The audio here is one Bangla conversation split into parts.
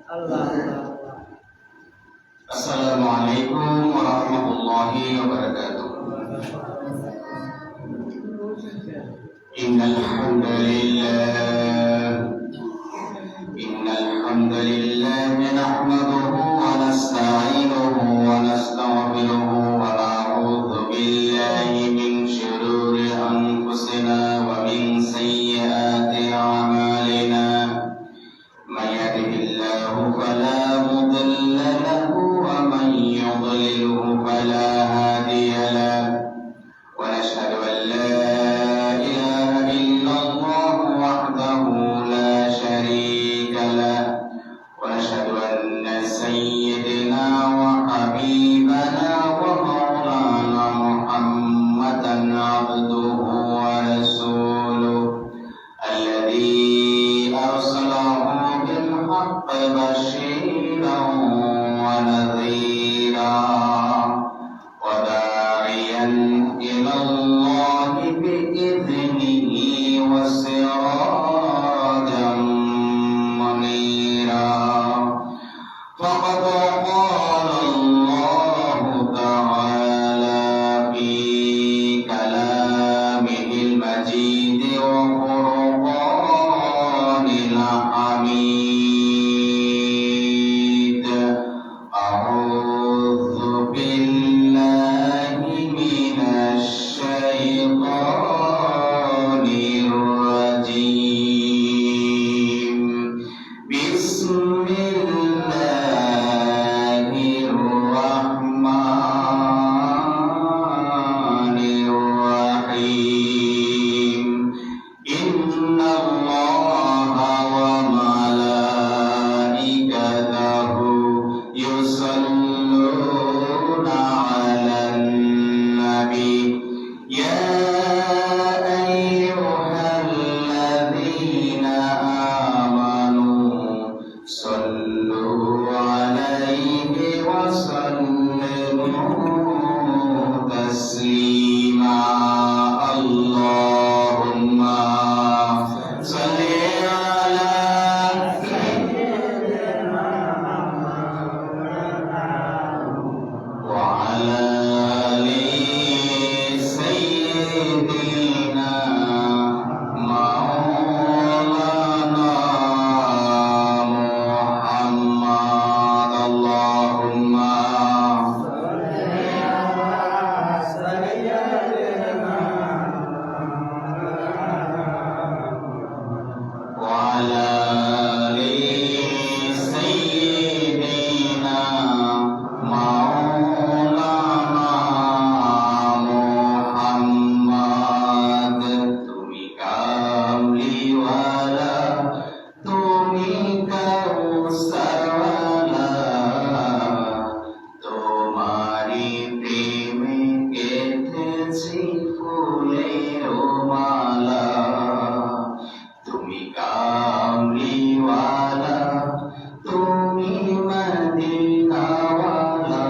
Assalamualaikum warahmatullahi wabarakatuh. Innal hamdalillah nahmaduhu wa nasta'inuhu wa nastaghfiruhu wa na'udzu billahi min shururi anfusina wa min sayyiati a'malina. May yahdihillahu fala mudilla lahu wa man yudlilhu fala hadiya lahu. Wa nashhadu an la ilaha illallah wahdahu la syarika lahu. Wa nashhadu anna sayyidina wa habibana wa maulana Muhammadan abduhu wa rasuluh alladhi arsalahu bil haqqi bashiran wa nadhira wa da'iyan ila Allah bi idhnihi wa sirajan munira. Faqad qala Allah ta'ala fi kalamihil majid wa furqanil hamid. A'udzu billahi minasy syaithanir rajim. Bismillahirrahmanirrahim. Innallaha wa malaikatahu yusalluna 'alan nabi. Ya ayyuhalladzina amanu sallu 'alaihi wa sallimu taslima. Allahumma salli 'ala wa 'ala ali sayyidina maulana Muhammad. Allahumma wa 'ala ali sayyidina maulana Muhammad. Tumi kamliwala tumi kausarwala তোমারি প্রেমে কেটেছি ফুলের মালা। তুমি কামলিওয়ালা তুমি মদিনাওয়ালা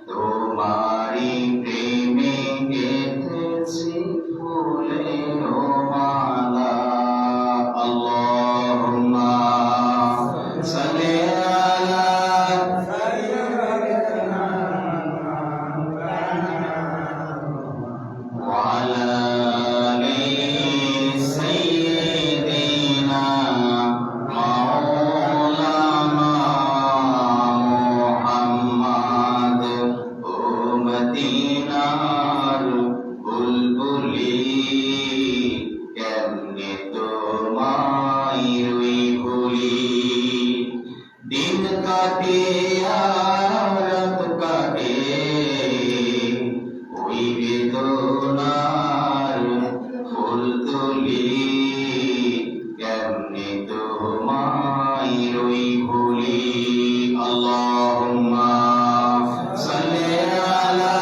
তোমারি প্রেমে কেটেছি ফুলের মালা। আল্লাহুম্মা সাল্লি আলা wa ala ali sayyidina maulana Muhammad. O Madinar বুলবুলি কেমনে তোমায় রুই ভুলি। দিন কাটে আর রাত কাটে ওই বেদনার ফুল তুলি। কেমনে তোমায় রুই ভুলি। আল্লাহুম্মা সাল্লি আলা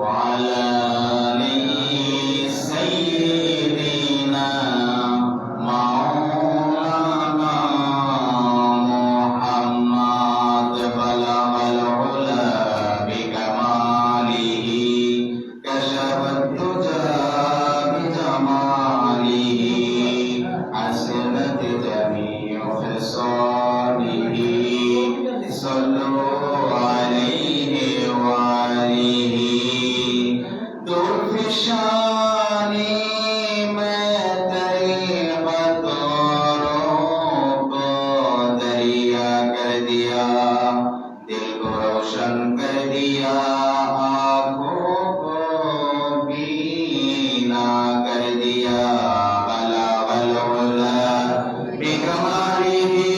wa ala ali sayyidina शानी मैं तेरी कदरों को दरिया कर दिया, दिल को रोशन कर दिया, आँखों को बीना कर दिया। बलागल उला बिकमालिही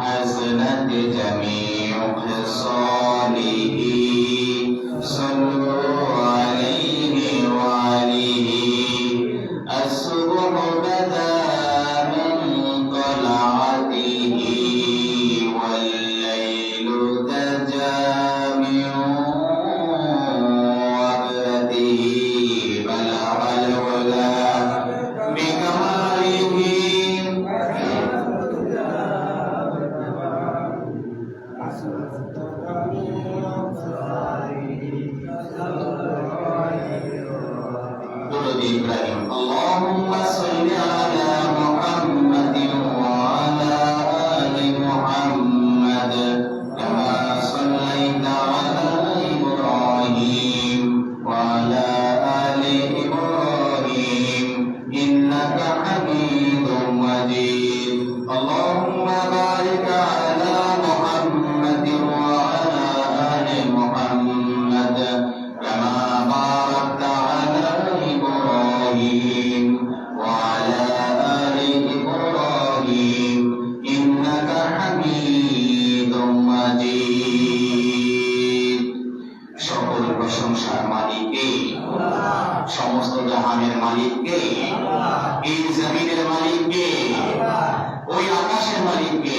हसनत जमीउ खिसालिही, सल्लु अलैहि वालिही। अस्सुबह बदा मिन तलअतिही, वल्लैलु तजा मिन वक़तिही। बलगल उला बिकमालिही दुरूद इब्राहिम। अल्लाहुम्मा सल्लि अला मुहम्मदिन व अला आलि मुहम्मद कमा सल्लैता अला इब्राहिम व अला आलि इब्राहिम इन्नका हमीदुम मजीद। अल्लाहुम्मा बारिक अला मुहम्मदिन व अला आलि मुहम्मद कमा बारकता अला इब्राहिम व अला आलि इब्राहिम इन्नका हमीदुम मजीद। সকল প্রশংসার মালিক কে? সমস্ত জাহানের মালিক কে? এই জমিনের মালিক কে? ওই আকাশের মালিক কে?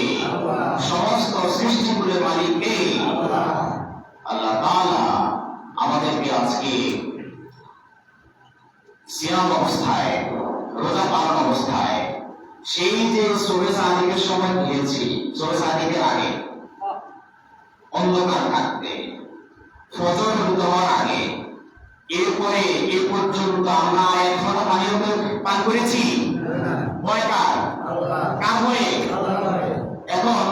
সমস্ত সৃষ্টিগুলোর মালিক কে? আল্লাহ তাআলা আমাদেরকে আজকে সিয়াম অবস্থায়, রোজা পালন অবস্থায়, সেই যে সূরা সাদিকের সময় গিয়েছি, সূরা সাদিকের আগে অন্ধকার থাকতে, ফজর উদিত হওয়ার আগে, এরপরে এ পর্যন্ত আমরা এখনো পানীয় পান করেছি। ভয় কার? কার ভয়ে? এখন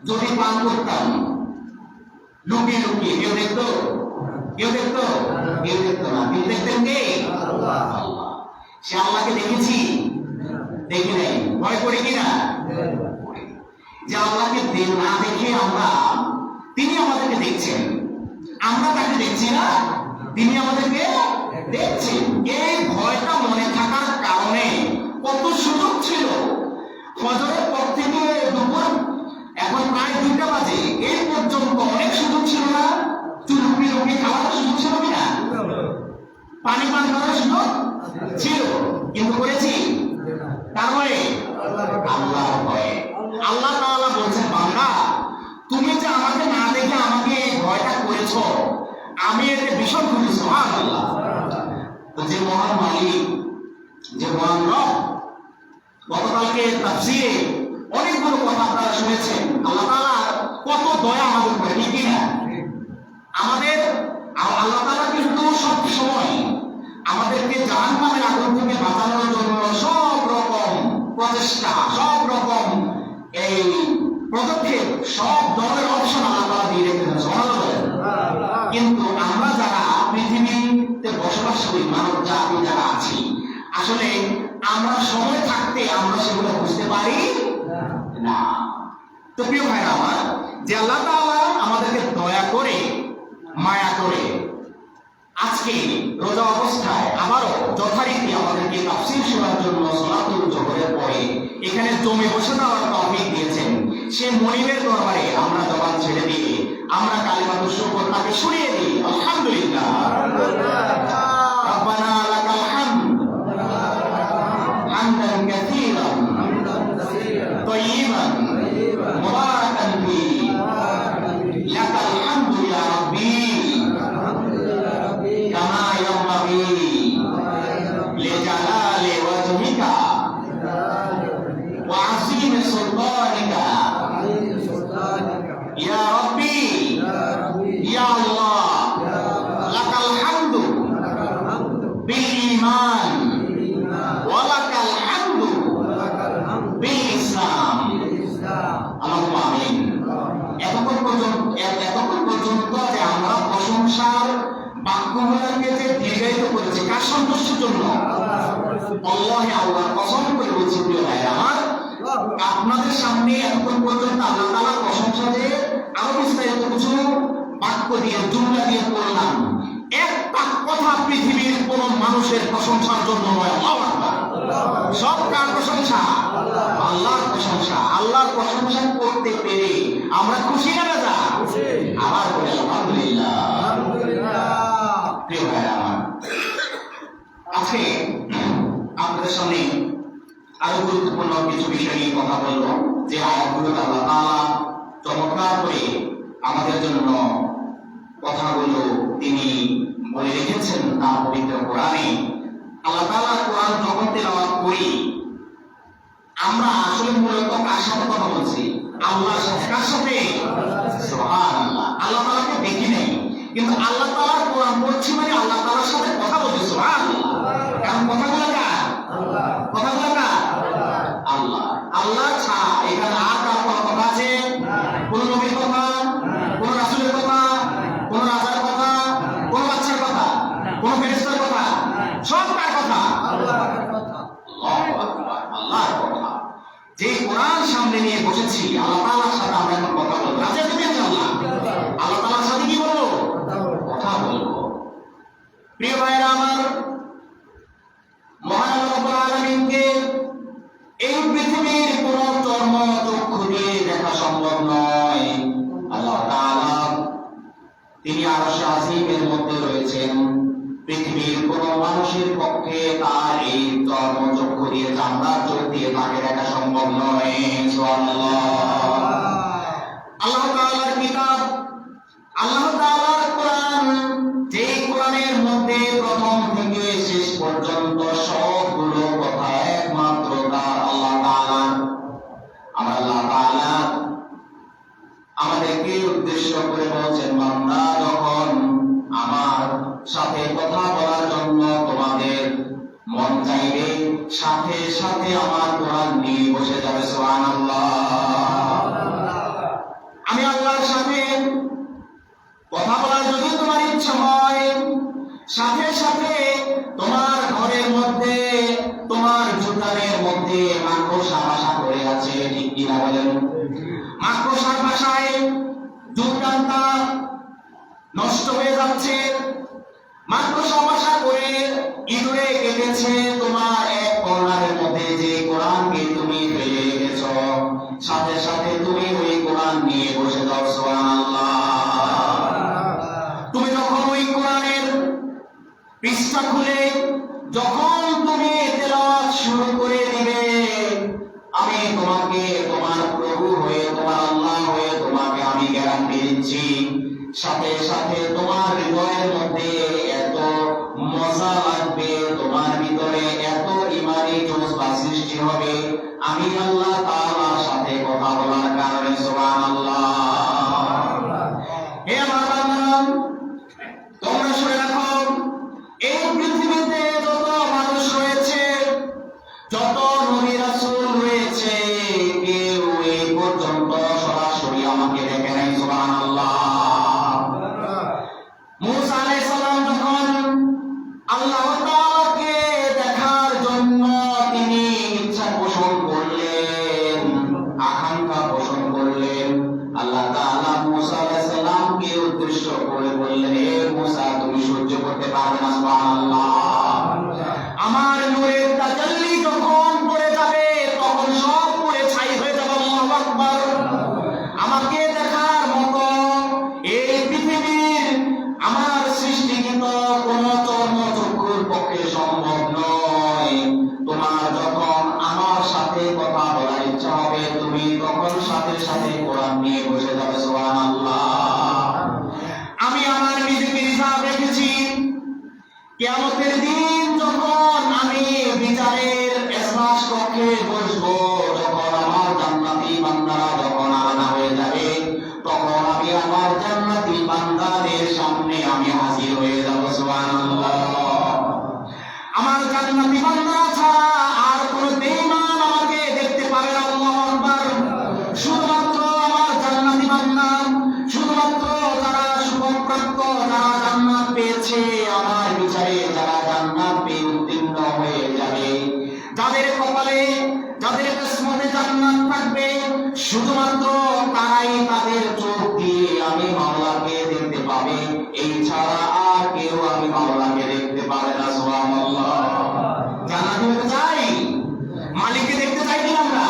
যদি পান করতাম লুকিয়ে লুকিয়ে, কেউ দেখতো? কেউ দেখতো? কেউ দেখতো না। কেউ দেখতেন কে? আল্লাহ। সে আল্লাহকে দেখেছি? দেখি নাই। ভয় করি কিনা? যে আল্লাহকে না দেখে আমরা, তিনি আমাদেরকে দেখছেন, আমরা তাকে দেখছি না, তিনি আমাদেরকে দেখছেন। এই ভয়টা মনে থাকার কারণে কত সুযোগ ছিল। ফজরের পর থেকে দুপুর এখন প্রায় 2টা বাজে, এই পর্যন্ত অনেক সুযোগ ছিল না? চুলুপি লুপি খাওয়ার সুযোগ ছিল কিনা? পানি পান করার সুযোগ ছিল, কিন্তু করেছি? তারপরে আল্লাহর ভয়ে। আল্লাহ তাআলা বলছেন, বান্দা তুমি যে আমাকে না দেখে আমাকে এই ভয়টা করেছো, আমি এতে ভীষণ খুশি। সুবহানাল্লাহ। তো যে মহান মালিক, যে মহান রব, গতকালকে তাফসীরে অনেকগুলো কথা আপনারা শুনেছেন। আল্লাহ তাআলা কত দয়া আমাদের উপরে, ঠিক কিনা? আমাদের আল্লাহ তাআলা কিন্তু সব সময় আমাদেরকে জাহান্নামের আগুন থেকে বাঁচানোর জন্য সব রকম প্রচেষ্টা, সব রকম এই পদক্ষেপ, সব ধরনের অপশন আল্লাহ তাআলা দিয়ে রেখেছেন। সুবহানাল্লাহ। কিন্তু আমরা যারা পৃথিবীতে বসবাস করি, মানব জাতি যারা আছি, আসলে আমরা সময় থাকতে আমরা সেগুলো বুঝতে পারি না। তো প্রিয় ভাইরা আমার, যে আল্লাহ তাআলা আমাদেরকে দয়া করে, মায়া করে আজকে রোজা অবস্থায় আবারও যথারীতি আমাদেরকে তাফসীর শোনার জন্য সালাতুল জোহরের পরে এখানে জমে বসে যাওয়ার তৌফিক দিয়েছেন, সে মনিবের দরবারে আমরা জবান ছেড়ে দিয়ে আমরা কালিমাতুশ শুকর তাকে শুনিয়ে দিই। আলহামদুলিল্লাহ। রব্বানা লাকাল হামদ হামদান কাসীরান তাইয়িবান মুবারাকান ফীহি, লাকাল হামদু ইয়া রাব্বি কামা ইয়ানবাগী লিজালালি ওয়াজহিকা ওয়া আযীমি সুলতানিকা। ইয়া রাব্বি, ইয়া আল্লাহ, বাক্যগুলোকে যে দীর্ঘায়িত করেছে কার সন্তুষ্টির জন্য? আল্লাহ আল্লাহ কসম করে বলছি প্রিয় ভাইরা আমার, আপনাদের সামনে এখন পর্যন্ত আল্লাহ তাআলার প্রশংসা যে আরো বিস্তারিত কিছু বাক্য দিয়ে জুমলা দিয়ে বললাম, একটা কথা পৃথিবীর কোন মানুষের প্রশংসার জন্য নয়। আল্লাহু আকবার। সব কার প্রশংসা? আল্লাহর প্রশংসা। আল্লাহর প্রশংসা করতে পেরে আমরা খুশি না বেজা? আবার বলি আলহামদুলিল্লাহ। প্রিয় ভাইরা আমার, আজকে আপনাদের সামনে আরো গুরুত্বপূর্ণ কিছু বিষয় নিয়ে কথা বলবো, যে আয়াতগুলো আল্লাহ তাআলা চমৎকার করে আমাদের জন্য কথাগুলো তিনি বলে রেখেছেন তার পবিত্র কোরআনে। আল্লাহ তাআলা কোরআন যখন তেলাওয়াত করি আমরা আসলে মূলত কার সাথে কথা বলছি? আল্লাহর সাথে। কার সাথে? সুবহানাল্লাহ। আল্লাহ তাআলাকে দেখি নাই, কিন্তু আল্লাহ তাআলার কোরআন পড়ছি মানে আল্লাহ তাআলার সাথে কথা বলছি। সুবহানাল্লাহ। কারণ কথাগুলো কার? কথাগুলো কার? আল্লাহ। আল্লাহ ছাড়া এখানে আর কার কথা আছে? কোন নবীর কথা, কোন রাসূলের কথা, কোন রাজার কথা, কোন বাচ্চার কথা, কোন ফেরেশতার কথা? সব কার কথা? আল্লাহর কথা। আল্লাহু আকবার। আল্লাহর কথা। যে কোরআন সামনে নিয়ে বসেছি আল্লাহ তাআলার সাথে আমরা এখন কথা বলবো। রাজা তুমি আল্লাহ, আল্লাহ তাআলার সাথে কি বলবো? কথা বলবো। প্রিয় ভাইরা আমার, মহান রব্বুল আলামিনকে এই পৃথিবীর কোন চর্ম চক্ষু দিয়ে দেখা সম্ভব নয়। আল্লাহ তাআলা তিনি আরশে আজিমের মধ্যে রয়েছেন। পৃথিবীর কোন মানুষের পক্ষে তার এই চর্ম চক্ষু দিয়ে চামড়ার চোখ দিয়ে তাকে দেখা সম্ভব নয়। সুবহানাল্লাহ। আল্লাহ তাআলার কিতাব, আল্লাহ তাআলার কোরআন, যে কোরআনের মধ্যে প্রথম থেকে শেষ পর্যন্ত সবগুলো কথা একমাত্র তার আল্লাহ তাআলা। আমার আল্লাহ তাআলা আমাদেরকে উদ্দেশ্য করে বলছেন, বান্দা যখন আমার সাথে কথা বলার জন্য তোমাদের মন চাইবে, সাথে সাথে আমার কোরআন নিয়ে বসে যাবে। সুবহানাল্লাহ। আমি আল্লাহর সাথে কথা বলার যদি তোমার ইচ্ছা হয়, সাথে সাথে তোমার ঘরের মধ্যে, তোমার জুতানের মধ্যে মাকড়সা বাসা করে আছে, ঠিক কিনা বলেন? মাকড়সার বাসায় জুতানটা নষ্ট হয়ে যাচ্ছে, মাকড়সা বাসা করে ইঁদুরে কেটেছে তোমার এক কর্নারের মধ্যে যে কোরআনকে তুমি ফেলে রেখেছ, সাথে সাথে তুমি ওই কোরআন নিয়ে বসে যাও। সুবহানাল্লাহ। তুমি যখন ওই কোরআনের পৃষ্ঠা খুলে যখন তুমি তেলাওয়াত শুরু করে দিবে, আমি তোমাকে তোমার প্রভু হয়ে, তোমার আল্লাহ হয়ে তোমাকে আমি গ্যারান্টি দিচ্ছি, সাথে সাথে তোমার হৃদয়ের মধ্যে এত মজা লাগবে, তোমার ভিতরে এত ইমানি জোশবা সৃষ্টি হবে আমি আল্লাহ তাআলার সাথে কথা বলার কারণে। সুবহানাল্লাহ। হে আমার বান্দা, তোমরা শুনে রাখো, এই পৃথিবীতে যত মানুষ রয়েছে, যত নবী রাসূল রয়েছে, কেউ এই পর্যন্ত সরাসরি আমাকে দেখে নাই। সুবহানাল্লাহ। মুসা আলাইহিস সালাম যখন আল্লাহ তাআলাকে দেখার জন্য তিনি ইচ্ছা পোষণ করলেন, আকাঙ্ক্ষা পোষণ করলেন, আল্লাহ তাআলা মুসা আলাইহিস সালামকে উদ্দেশ্য করে বললেন, হে মুসা, তুমি সহ্য করতে পারবে না। সুবহানাল্লাহ। আমার নূরের তাজাল্লি যখন পড়ে যাবে তখন সব পড়ে ছাই হয়ে যাবে। আল্লাহু আকবার। আমাকে দেখার মতো এই পৃথিবীর আমার সৃষ্টিকৃত কোন চর্ম চক্ষুর পক্ষে সম্ভব নয়। তোমার যখন আমার সাথে কথা বলার ইচ্ছা হবে তুমি তখন সাথে সাথে কোরআন নিয়ে বসে যাবে। সুবহানাল্লাহ। আমি আমার নিজেকে হিসাব রেখেছি, কিয়ামতের দিন যখন আমি বিচারের এজলাস কক্ষে বসবো, যখন আমার জান্নাতি বান্দারা যখন আলাদা হয়ে যাবে, তখন আমি আমার জান্নাতি বান্দাদের সামনে আমি হাজির হয়ে যাব। সুবহানাল্লাহ। আমার জান্নাতি বান্দা ছাড়া আর কোন বেঈমান আমাকে দেখতে পাবে না। আল্লাহু আকবার। শুধুমাত্র আমার জান্নাতি বান্দা, শুধুমাত্র যারা শুভপ্রাপ্ত, যারা জান্নাত পেয়েছে, শুধুমাত্র তারাই তাদের চোখ দিয়ে আমি মাওলাকে দেখতে পাবে, এই ছাড়া আর কেউ আমি মাওলাকে দেখতে পাবে না। সুবহানাল্লাহ। জান্নাতে হতে চাই, মালিককে দেখতে চাই কি আমরা?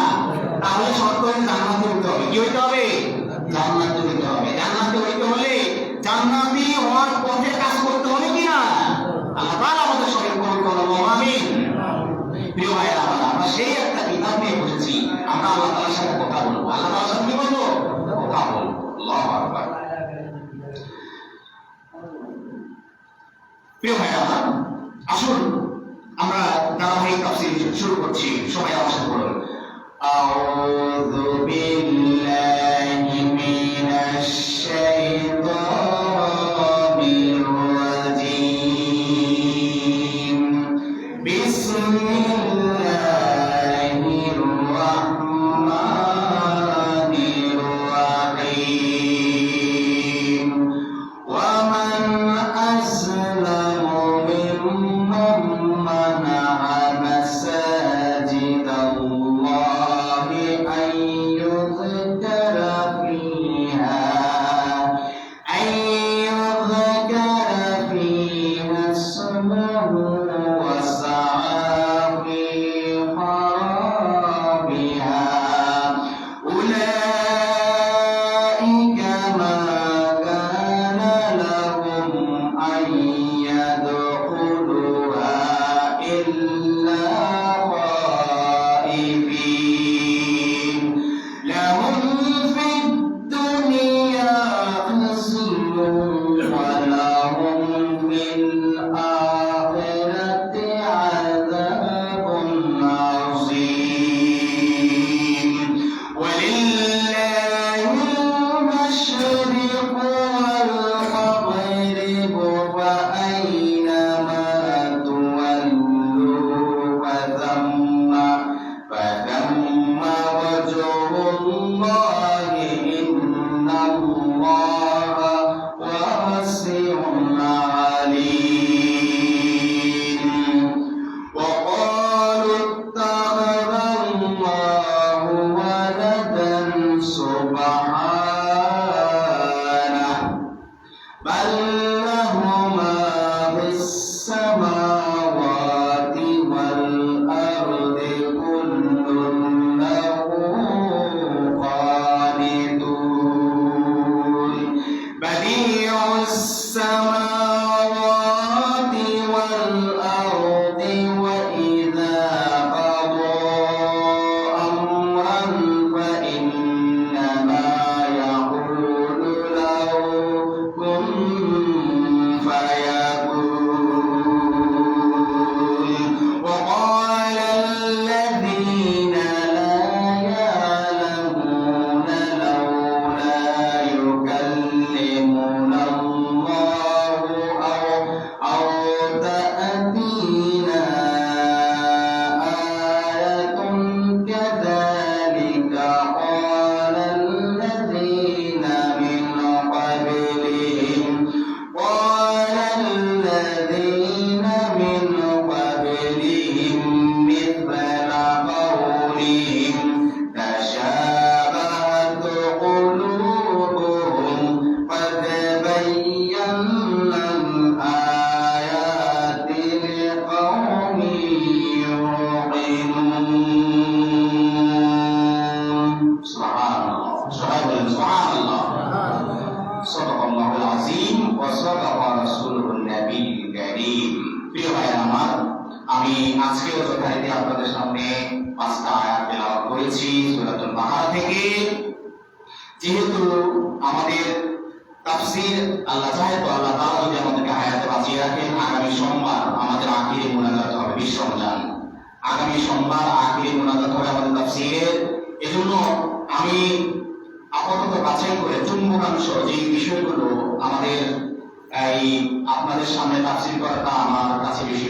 তাহলে শর্ত হচ্ছে জান্নাতে হতে হবে। কি হইতে হবে? জান্নাতে হইতে হবে। জান্নাতে হইতে হলে জান্নাতি হওয়ার পথে কাজ করতে হবে কিনা? আল্লাহ তাআলা আমাদের সবাইকে কবুল করুন, আমিন। প্রিয় ভাইরা, আমরা সেই একটা কিতাব নিয়ে বসেছি, আমরা আল্লাহ তাআলার সাথে কথা বলবো। আল্লাহ তাআলার সাথে কি বলবো? কথা বলবো। আল্লাহু আকবার। প্রিয় ভাইরা, আসুন আমরা ধারাবাহিক তাফসীর শুরু করছি। সবাই আমার সাথে বলুন, আউযু বিল্লাহি মিনাশ শাইতানির রাজীম। বিসমিল্লাহির রাহমানির রাহিম। ওয়া মান আসলামু মিম্মান মানা'a মাসাজিদাল্লাহি আন ইউযকারা ফিহা ইসমুহু ওয়া সা'a ফি খরাবিহা উলাইকা মা কানা লাহুম আন ইয়াদখুলুহা ইল্লা খাইফিন লাহুম ফিদ দুনিয়া খিzyun ওয়া লাহুম ফিল আখিরাতি আযাবুন আযীম। ওয়ালিল্লাহিল মাশরিকু ওয়াল মাগরিবু ফাআইনামা তুওয়াল্লু ফাথাম্মা ওয়াজহুল্লাহি ইন্নাল্লাহা ওয়াসি'উন আলীম। وقالوا اتخذ الله ولدا سبحانه بل له ما في السماوات والأرض كل له قانتون بديع السماوات والأرض وإذا قضى أمرا فإنما يقول له كن فيكون. وقال الذين لا يعلمون لولا يكلمنا الله أو تأتينا آية كذلك قال الذين من قبلهم مثل قولهم تشابهت قلوبهم قد بينا الآيات لقوم يوقنون. سبحان الله. سبحان الله. صدق الله العظيم وصدق رسوله النبي الكريم. প্রিয় ভাইরা আমার, আমি আজকেও যথারীতি আপনাদের সামনে 5টা আয়াত তেলাওয়াত করেছি সূরাতুল বাকারা থেকে। যেহেতু আমাদের তাফসীর আল্লাহ চাহে তো আল্লাহ তাআলা যদি আমাদেরকে হায়াতে বাঁচিয়ে রাখেন, আগামী সোমবার আমাদের আখিরি মুনাজাত হবে, বিশ্ব রমজান। আগামী সোমবার আখিরি মুনাজাত হবে আমাদের তাফসীরের। এজন্য আমি আপাতত বাছাই করে চুম্বকাংশ যে বিষয়গুলো আমাদের এই আপনাদের সামনে তাফসীর করাটা আমার কাছে বেশি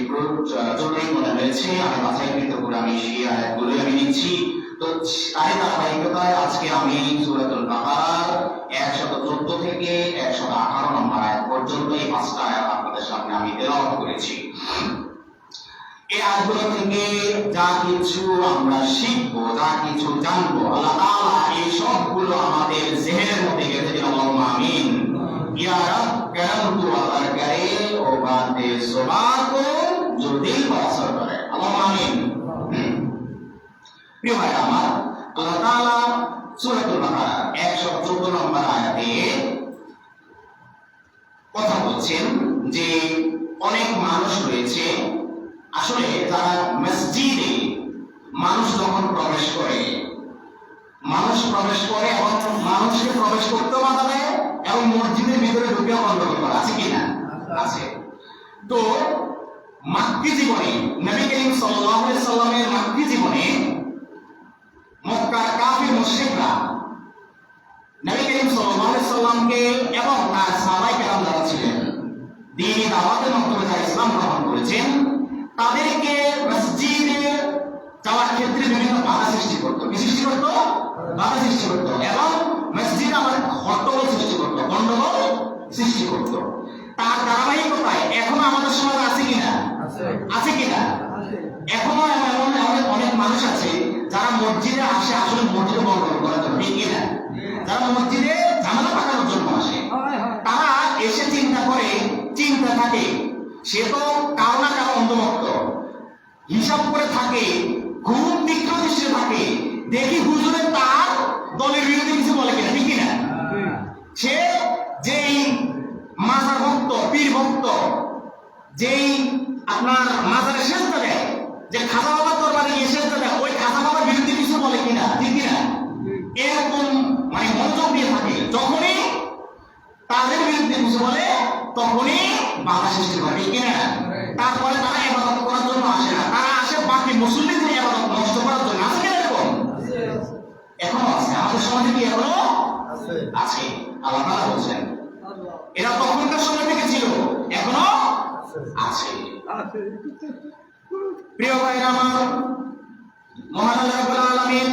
জরুরি মনে হয়েছে, আমি বাছাইকৃত করে আমি সেই আয়াতগুলো আমি নিচ্ছি। তো তাই ধারাবাহিকতায় আজকে আমি সূরাতুল বাকারার 114 থেকে 118 নম্বর আয়াত পর্যন্ত এই 5টা আয়াত আপনাদের সামনে আমি তেলাওয়াত করেছি। এই আয়াতগুলো থেকে যা কিছু আমরা শিখবো, যা কিছু জানবো, আল্লাহ তাআলা এই সবগুলো আমাদের জেহেনের মধ্যে গেঁথে দিন। আল্লাহুম্মা আমিন। ইয়া রব করম তু আল্লাহর করে ও বাতে সুবা কো जो दिल पर असर करे। আল্লাহুম্মা আমিন। প্রিয় ভাই আমার, আল্লাহ তাআলা সূরাতুল বাকারা 114 নম্বর আয়াতে কথা বলছেন যে অনেক মানুষ রয়েছে, আসলে যারা মসজিদে মানুষ যখন প্রবেশ করে এবং মানুষকে প্রবেশ করতেও বাধা দেয় এবং মসজিদের ভিতরে ঢুকেও গন্ডগোল করে, আছে কি না? আছে। তো মাক্কি জীবনে নবী করিম সাল্লাল্লাহু আলাইহি সাল্লামের মাক্কি জীবনে মক্কার কাফির মুশরিকরা নবী করিম সাল্লাল্লাহু আলাইহি সাল্লামকে এবং তার সাহাবায়ে কেরাম যারা ছিলেন, দ্বীনি দাওয়াতের মাধ্যমে যারা ইসলাম গ্রহণ করেছেন, তাদেরকে মসজিদে যাওয়ার ক্ষেত্রে বিভিন্ন বাধা সৃষ্টি করত। কি সৃষ্টি করত? বাধা সৃষ্টি করত এবং মসজিদে আমার হট্টগোল সৃষ্টি করত, গন্ডগোল সৃষ্টি করত। তার ধারাবাহিকতায় এখনো আমাদের সমাজ আছে কিনা? আছে কিনা? এখনো এমন অনেক মানুষ আছে যারা মসজিদে আসে আসলে মসজিদে গন্ডগোল করার জন্য, ঠিক কিনা? যারা মসজিদে ঝামেলা পাকানোর জন্য আসে, তারা এসে চিন্তা থাকে সে তো কারো না কারো অন্তর্ভুক্ত, হিসাব করে থাকে, খুব তীক্ষ্ণ দৃষ্টি থাকে, দেখি হুজুরে তার দলের বিরুদ্ধে কিছু বলে কিনা, ঠিক কিনা? সে যেই মাজার ভক্ত, পীর ভক্ত, যেই আপনার মাজারে সেজদা দেয়, যে খাজা বাবার দরবারে গিয়ে সেজদা দেয়, ওই খাজা বাবার বিরুদ্ধে কিছু বলে কিনা, ঠিক কিনা? এরকম মানে মনোযোগ দিয়ে থাকে। যখনই তাদের বিরুদ্ধে কিছু বলে তখনই বাধা সৃষ্টি করে, ঠিক কিনা? তারপরে তারা ইবাদত করার জন্য আসে না, তারা আসে বাকি মুসলিমদের ইবাদত নষ্ট করার জন্য। আছে কিনা? এরকম এখনো আছে আমাদের সমাজে, কি এখনো আছে? আল্লাহ তাআলা বলছেন এরা তখনকার সময় থেকে ছিল, এখনো আছে। প্রিয় ভাইরা আমার, মহান আল্লাহ রাব্বুল আলামিন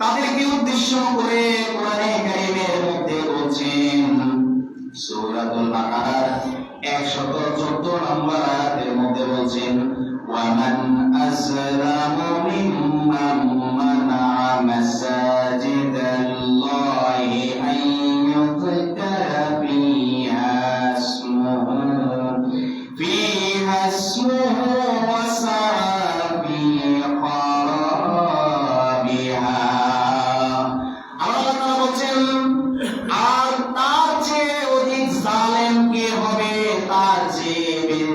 তাদেরকে উদ্দেশ্য করে কোরআনে কারীমের মধ্যে বলছেন, সূরাতুল বাকারার 114 নম্বর আয়াতের মধ্যে বলছেন, ওয়ামান আসলামু মিম্মান মানাআ মাসাজিদাল্লাহি আন ইউযকারা ফিহা ইসমুহু ওয়া সাআ ফি খারাবিহা। আল্লাহ তাআলা বলছেন, আর তার চেয়ে অধিক জালেম কে হবে, তার চেয়ে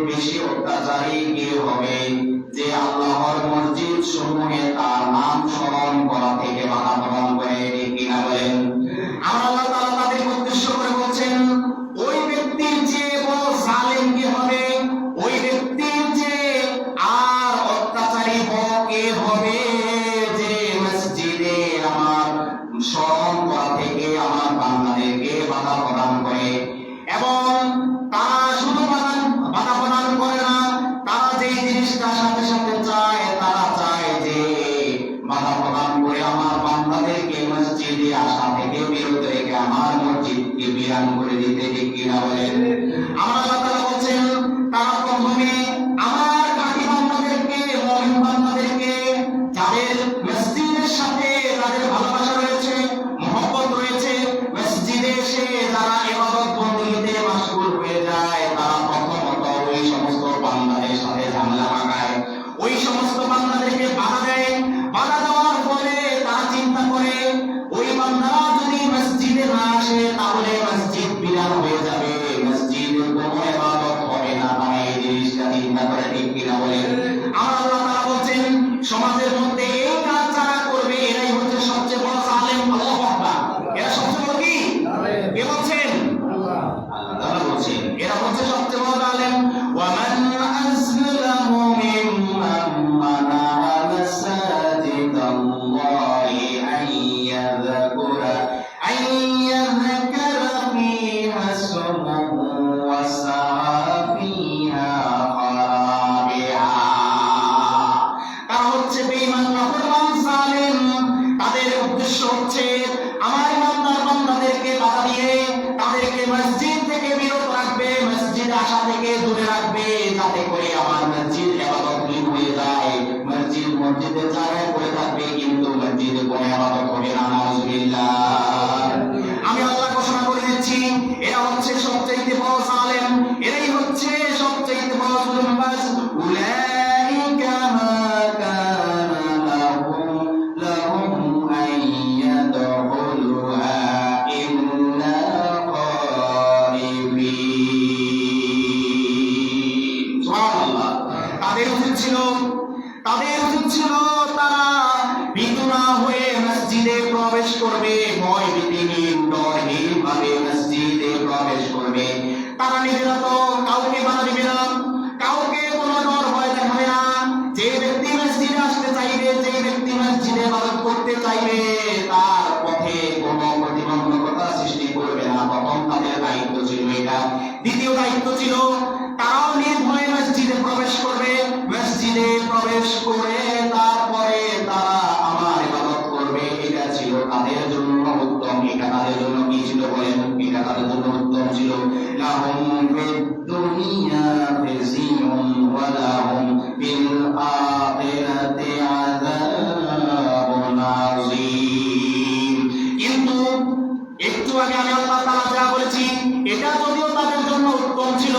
বেশি অত্যাচারী কে হবে, যে আল্লাহর মসজিদ সমূহে তার নাম স্মরণ করা থেকে বাধা প্রদান করে, কিনা বলেন? আল্লাহ তাআলা তাদের উদ্দেশ্য করে বলছেন, ওই ব্যক্তির চেয়ে বড় জালেম কে হবে, ওই ব্যক্তির চেয়ে আর অত্যাচারী কে হবে, যে মসজিদে আমার স্মরণ করা থেকে আমার বান্দাদেরকে বাধা প্রদান করে। এবং তারা শুধু বাধা প্রদান করে না, তারা যে জিনিসটা সাথে সাথে চায়, তারা চায় যে বাধা প্রদান করে আমার বান্দাদেরকে মসজিদে আসা থেকে বিরত রেখে আমার মসজিদকে বিরান করে দিতে, ঠিক কিনা বলেন? আল্লাহ তাআলা বলছেন, তারা প্রথমে আমার খাঁটি বান্দাদেরকে, মুমিন বান্দাদেরকে, যাদের মসজিদের সাথে তাদের ভালোবাসা রয়েছে, মহব্বত রয়েছে, মসজিদে এসে যারা ইবাদত বন্দেগীতে মাশগুল হয়ে যায়, তারা প্রথমত ওই সমস্ত বান্দাদের সাথে ঝামেলা লাগায়, ওই সমস্ত বান্দাদেরকে বাধা দেয়। বাধা দেওয়ার পরে তারা চিন্তা করে, ওই বান্দারা যদি মসজিদে না আসে তাহলে মসজিদ বিরান হয়ে যাবে, মসজিদের কোনো ইবাদত হবে না। তারা এই জিনিসটা চিন্তা করে, ঠিক কিনা বলেন? আল্লাহ তাআলা বলছেন, সমাজের মধ্যে এই কাজ যারা করবে এরাই হচ্ছে সবচেয়ে বড় জালেম। আল্লাহু আকবার। এরা সবচেয়ে বড় কি? কে বলছেন? আল্লাহ তাআলা বলছেন, এরা হচ্ছে সবচেয়ে বড় জালেম। ওয়ামান আসলামু মিম্মান মানাআ মাসাজিদাল্লাহি আন ইয়াযকুরা ফিহা ইসমুহু ওয়া সাআ ফিহা খারাবিহা। তারা হচ্ছে বেঈমান, নাফরমান, জালেম। তাদের উদ্দেশ্য হচ্ছে আমার ইমানদার বান্দাদেরকে বাধা দিয়ে তাদেরকে মসজিদ থেকে বিরত রাখবে, মসজিদে আসা থেকে দূরে রাখবে, যাতে করে আমার মসজিদ ইবাদতহীন ছিল, তাদের উচিত ছিল তারা ভীতু না হয়ে মসজিদে প্রবেশ করবে, ভয় ভীতিহীন ডরহীন ভাবে মসজিদে প্রবেশ করবে। তারা নিজেরা তো কাউকে বাধা দিবে না, কাউকে কোনো ডর ভয় দেখাবে না। যে ব্যক্তি মসজিদে আসতে চাইবে, যে ব্যক্তি মসজিদে ইবাদত করতে চাইবে, তার পথে কোনো প্রতিবন্ধকতা সৃষ্টি করবে না। প্রথম তাদের দায়িত্ব ছিল এটা। দ্বিতীয় দায়িত্ব ছিল তারাও নির্ভয়ে মসজিদে প্রবেশ করবে, মসজিদে প্রবেশ করে তারপরে তারা আমার ইবাদত করবে। এটা ছিল তাদের জন্য উত্তম। এটা তাদের জন্য কি ছিল বলেন? এটা তাদের জন্য উত্তম ছিল। লাহুম ফিদ দুনিয়া খিজিয়ুন ওয়া লাহুম ফিল আখিরাতি আযাবুন আযীম। কিন্তু একটু আগে আমি আল্লাহ তাআলা যা বলেছি, এটা যদিও তাদের জন্য উত্তম ছিল,